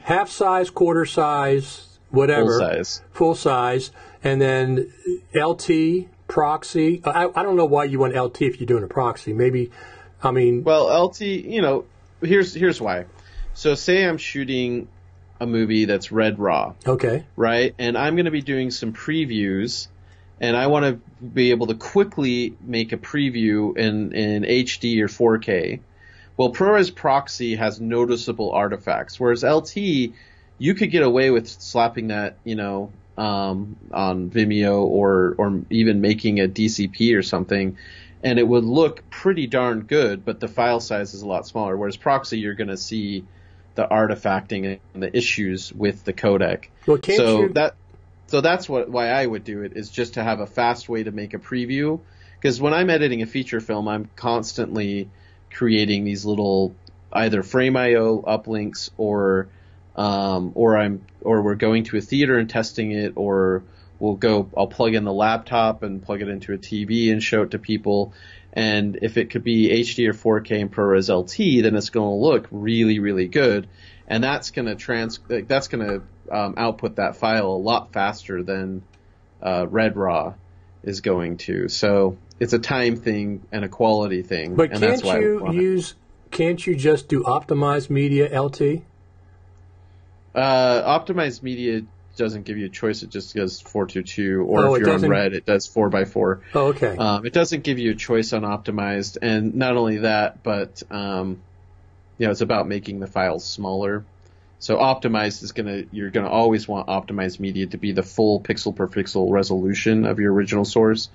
Half size, quarter size, whatever. Full size. And then LT, proxy. I don't know why you want LT if you're doing a proxy. Maybe, Well, LT, here's why. So say I'm shooting a movie that's red raw. Okay. Right? And I'm going to be doing some previews, and I want to be able to quickly make a preview in HD or 4K. Well, ProRes proxy has noticeable artifacts, whereas LT, you could get away with slapping that, on Vimeo or even making a DCP or something, and it would look pretty darn good, but the file size is a lot smaller. Whereas proxy, you're going to see artifacting and the issues with the codec. Well, that's why I would do it, is just to have a fast way to make a preview. Because when I'm editing a feature film, I'm constantly creating these little either Frame.io uplinks or we're going to a theater and testing it, or I'll plug in the laptop and plug it into a TV and show it to people. And if it could be HD or 4K and ProRes LT, then it's going to look really, really good. And that's going to output that file a lot faster than Red Raw is going to. So it's a time thing and a quality thing. But and can't you just do optimized media LT? Optimized media doesn't give you a choice. It just does 422, or if you're on Red, it does 4x4. Oh, okay. It doesn't give you a choice on optimized, and not only that, but it's about making the files smaller. So optimized you're gonna always want optimized media to be the full pixel per pixel resolution of your original source,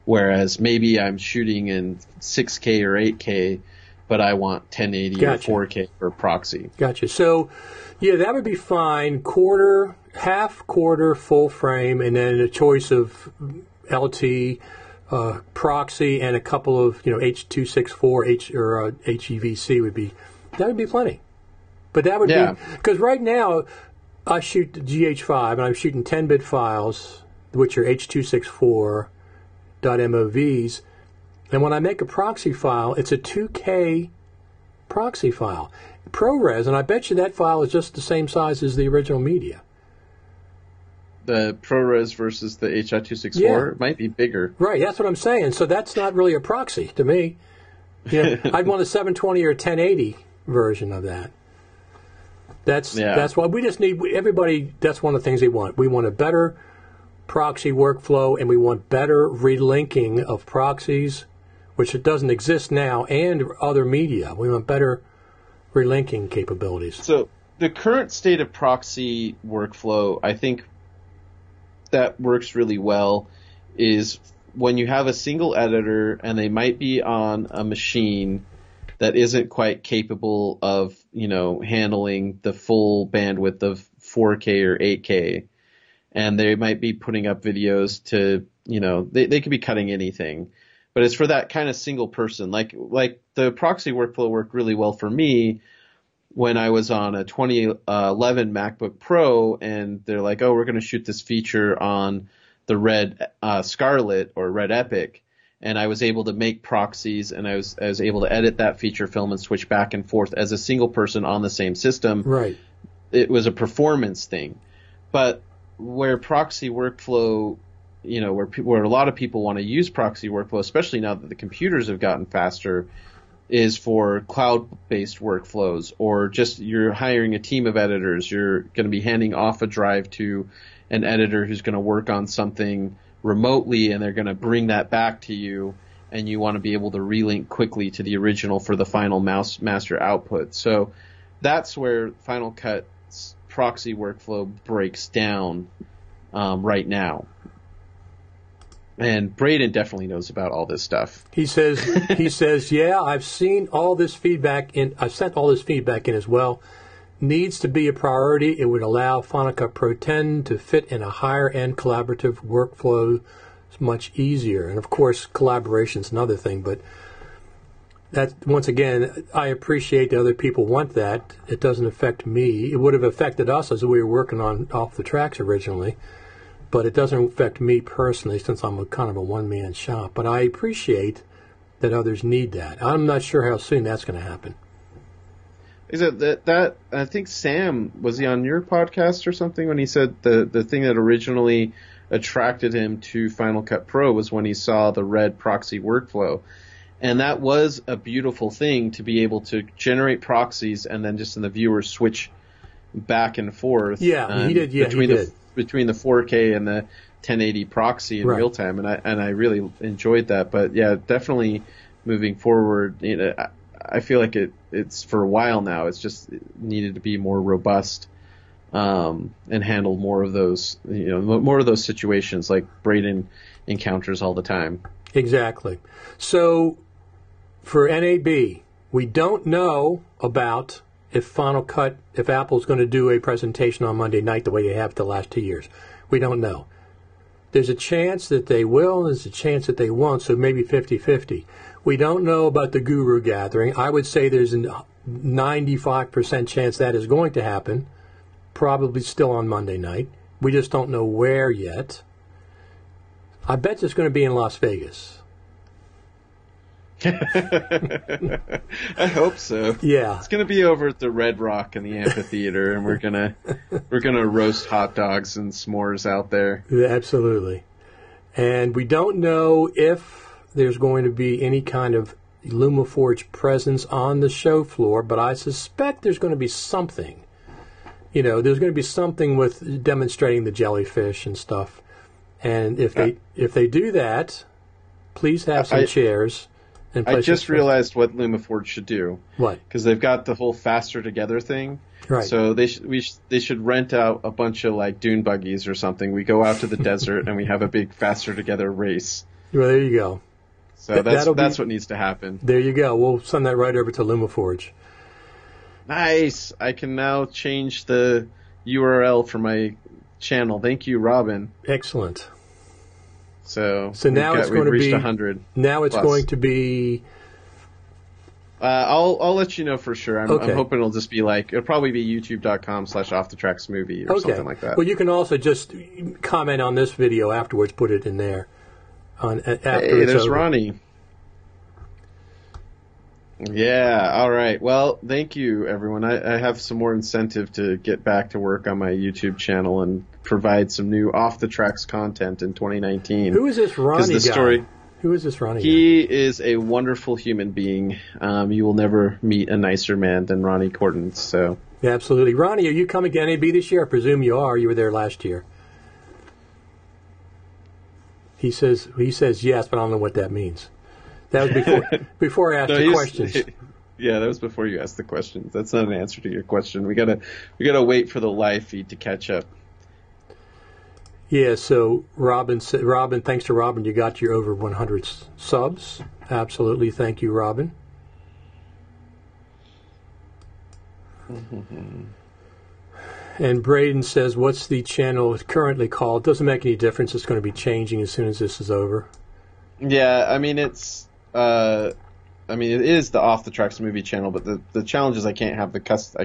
whereas maybe I'm shooting in 6K or 8K, but I want 1080 or 4K for proxy. Gotcha. So, yeah, that would be fine. Half quarter, full frame, and then a choice of LT, proxy, and a couple of H.264 or HEVC would be plenty. But that would be, because right now I shoot GH5 and I'm shooting 10-bit files, which are H.264.MOVs, and when I make a proxy file, it's a 2K proxy file. ProRes, and I bet you that file is just the same size as the original media. The ProRes versus the H.264 might be bigger. Right, that's what I'm saying. So that's not really a proxy to me. I'd want a 720 or a 1080 version of that. That's why we just need everybody. That's one of the things they want. We want a better proxy workflow, and we want better relinking of proxies, which it doesn't exist now, and other media. We want better relinking capabilities. So the current state of proxy workflow, I think that works really well, is when you have a single editor and they might be on a machine that isn't quite capable of, handling the full bandwidth of 4K or 8K. And they might be putting up videos to, they could be cutting anything. But it's for that kind of single person. Like the proxy workflow worked really well for me when I was on a 2011 MacBook Pro, and they're like, oh, we're going to shoot this feature on the Red Scarlet or Red Epic. And I was able to make proxies, and I was able to edit that feature film and switch back and forth as a single person on the same system. Right. It was a performance thing. But where proxy workflow, where a lot of people want to use proxy workflow, especially now that the computers have gotten faster, is for cloud-based workflows, or just you're hiring a team of editors. You're going to be handing off a drive to an editor who's going to work on something remotely, and they're going to bring that back to you, and you want to be able to relink quickly to the original for the final master output. So that's where Final Cut's proxy workflow breaks down right now. And Braden definitely knows about all this stuff. He says, yeah, I've seen all this feedback in. I've sent all this feedback in as well. Needs to be a priority. It would allow Final Cut Pro 10 to fit in a higher-end collaborative workflow. It's much easier. And, of course, collaboration's another thing. But that, once again, I appreciate that other people want that. It doesn't affect me. It would have affected us as we were working on Off the Tracks originally. But it doesn't affect me personally, since I'm kind of a one-man shop. But I appreciate that others need that. I'm not sure how soon that's going to happen. Is it that I think Sam, was he on your podcast or something when he said the thing that originally attracted him to Final Cut Pro was when he saw the Red proxy workflow. And that was a beautiful thing, to be able to generate proxies and then just in the viewer switch back and forth. Yeah, he did. Yeah, between the 4K and the 1080 proxy in real time, and I really enjoyed that. But yeah, definitely moving forward, I feel like it's for a while now. It's just needed to be more robust and handle more of those situations like Braden encounters all the time. Exactly. So for NAB, we don't know about if Apple's going to do a presentation on Monday night the way they have the last 2 years. We don't know. There's a chance that they will, and there's a chance that they won't, so maybe 50-50. We don't know about the Guru Gathering. I would say there's a 95% chance that is going to happen, probably still on Monday night. We just don't know where yet. I bet it's going to be in Las Vegas. I hope so. Yeah, it's going to be over at the Red Rock in the amphitheater, and we're gonna roast hot dogs and s'mores out there. Absolutely. And we don't know if there's going to be any kind of LumaForge presence on the show floor, but I suspect there's going to be something. You know, there's going to be something with demonstrating the jellyfish and stuff. And if they do that, please have some chairs. I just realized what LumaForge should do. What? Because they've got the whole Faster Together thing. Right. So they should rent out a bunch of like dune buggies or something. We go out to the desert and we have a big Faster Together race. Well, there you go. So that's what needs to happen. There you go. We'll send that right over to LumaForge. Nice. I can now change the URL for my channel. Thank you, Robin. Excellent. So now it's going to be 100. Now it's going to be. I'll let you know for sure. I'm okay. hoping it'll just be like it'll probably be youtube.com/offthetracksmovie or something like that. Well, you can also just comment on this video afterwards. Put it in there. Hey, there's over. Ronnie. Yeah. All right. Well, thank you, everyone. I have some more incentive to get back to work on my YouTube channel and provide some new off the tracks content in 2019. Who is this Ronnie guy? Who is this Ronnie? He is a wonderful human being. You will never meet a nicer man than Ronnie Cortens. So yeah, absolutely, Ronnie. Are you coming to NAB this year? I presume you are. You were there last year. He says yes, but I don't know what that means. That was before I asked the questions. Yeah, that was before you asked the questions. That's not an answer to your question. We gotta wait for the live feed to catch up. Yeah, so Robin, thanks to Robin, you got your over 100 subs. Absolutely, thank you, Robin. And Braden says, what's the channel currently called? It doesn't make any difference. It's going to be changing as soon as this is over. Yeah, I mean, it is the Off the Tracks Movie channel, but the challenge is I couldn't have the custom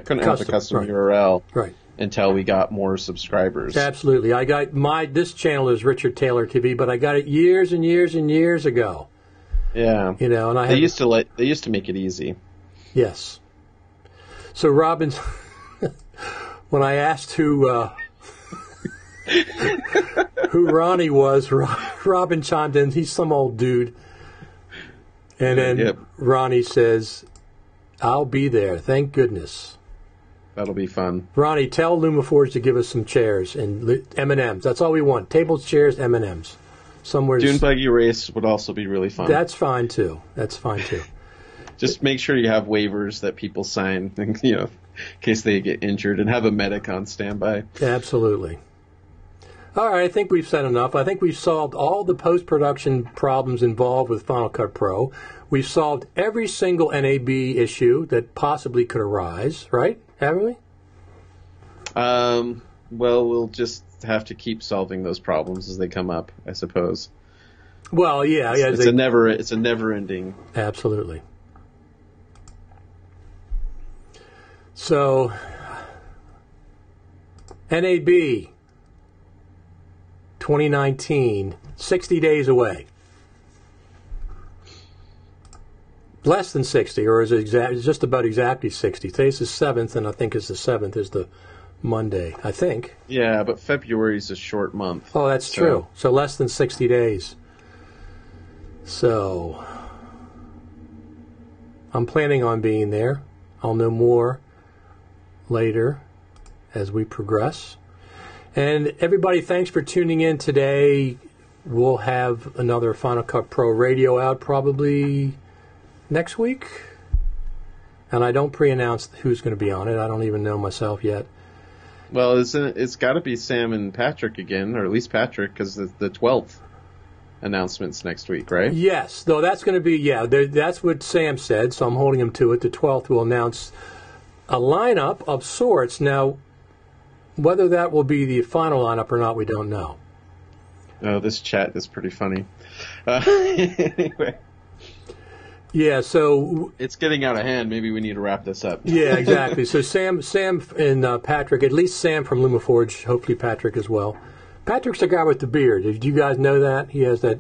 right. URL right. until we got more subscribers. Absolutely. I got this channel is Richard Taylor TV, but I got it years and years and years ago. Yeah. You know, and they used to make it easy. Yes. So Robin's when I asked who Ronnie was, Robin chimed in, he's some old dude. And then Ronnie says, I'll be there. Thank goodness. That'll be fun. Ronnie, tell LumaForge to give us some chairs and M&Ms. That's all we want. Tables, chairs, M&Ms. Somewhere. Dune buggy race would also be really fun. That's fine too. Just make sure you have waivers that people sign, you know, in case they get injured, and have a medic on standby. Absolutely. All right, I think we've said enough. I think we've solved all the post-production problems involved with Final Cut Pro. We've solved every single NAB issue that possibly could arise, right? Haven't we? Well, we'll just have to keep solving those problems as they come up, I suppose. Well, yeah. It's a never-ending. Absolutely. So, NAB 2019, 60 days away. Less than 60, or is it just about exactly 60? Today's the 7th, and I think it's the 7th is the Monday, I think. Yeah, but February's a short month. Oh, that's true. So less than 60 days. So, I'm planning on being there. I'll know more later as we progress. And everybody, thanks for tuning in today. We'll have another Final Cut Pro radio out probably next week. And I don't pre-announce who's going to be on it. I don't even know myself yet. Well, it's got to be Sam and Patrick again, or at least Patrick, because the 12th announcement's next week, right? Yes, though that's going to be, that's what Sam said, so I'm holding him to it. The 12th will announce a lineup of sorts. Now, whether that will be the final lineup or not, we don't know. Oh, this chat is pretty funny. Anyway. Yeah, so... It's getting out of hand. Maybe we need to wrap this up. Yeah, exactly. So Sam and Patrick, at least Sam from LumaForge, hopefully Patrick as well. Patrick's the guy with the beard. Did you guys know that? He has that...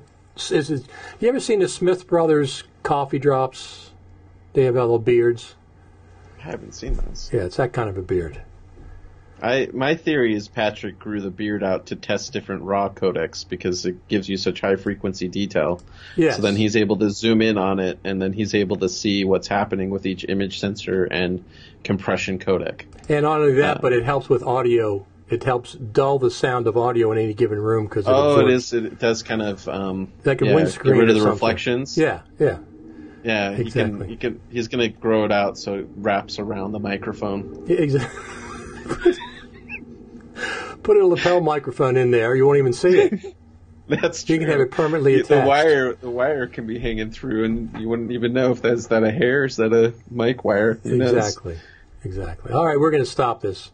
you ever seen the Smith Brothers coffee drops? They have little beards. I haven't seen those. Yeah, it's that kind of a beard. My theory is Patrick grew the beard out to test different RAW codecs because it gives you such high frequency detail. Yes. So then he's able to zoom in on it, and then he's able to see what's happening with each image sensor and compression codec. And not only that, but it helps with audio. It helps dull the sound of audio in any given room because it does kind of like a windscreen. Get rid of the something. Reflections. Yeah. Yeah, exactly. He's going to grow it out so it wraps around the microphone. Yeah, exactly. Put a lapel microphone in there. You won't even see it. That's true. You can have it permanently attached. The wire can be hanging through, and you wouldn't even know if that's a hair, is that a mic wire. Who knows? Exactly. All right, we're going to stop this.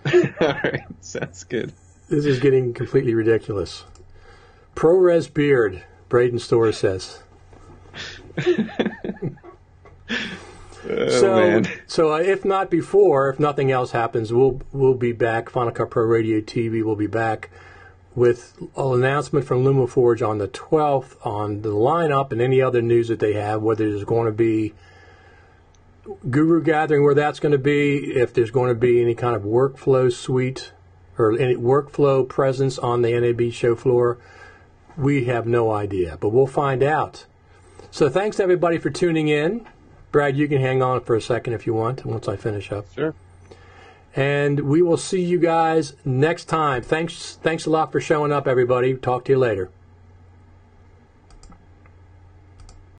All right, sounds good. This is getting completely ridiculous. ProRes beard, Braden Storr says. So if not before, if nothing else happens, we'll be back. Final Cut Pro Radio TV will be back with an announcement from LumaForge on the 12th on the lineup and any other news that they have, whether there's going to be Guru Gathering, where that's going to be, if there's going to be any kind of workflow suite or any workflow presence on the NAB show floor. We have no idea, but we'll find out. So thanks everybody for tuning in. Brad, you can hang on for a second if you want, once I finish up. Sure. And we will see you guys next time. Thanks a lot for showing up, everybody. Talk to you later.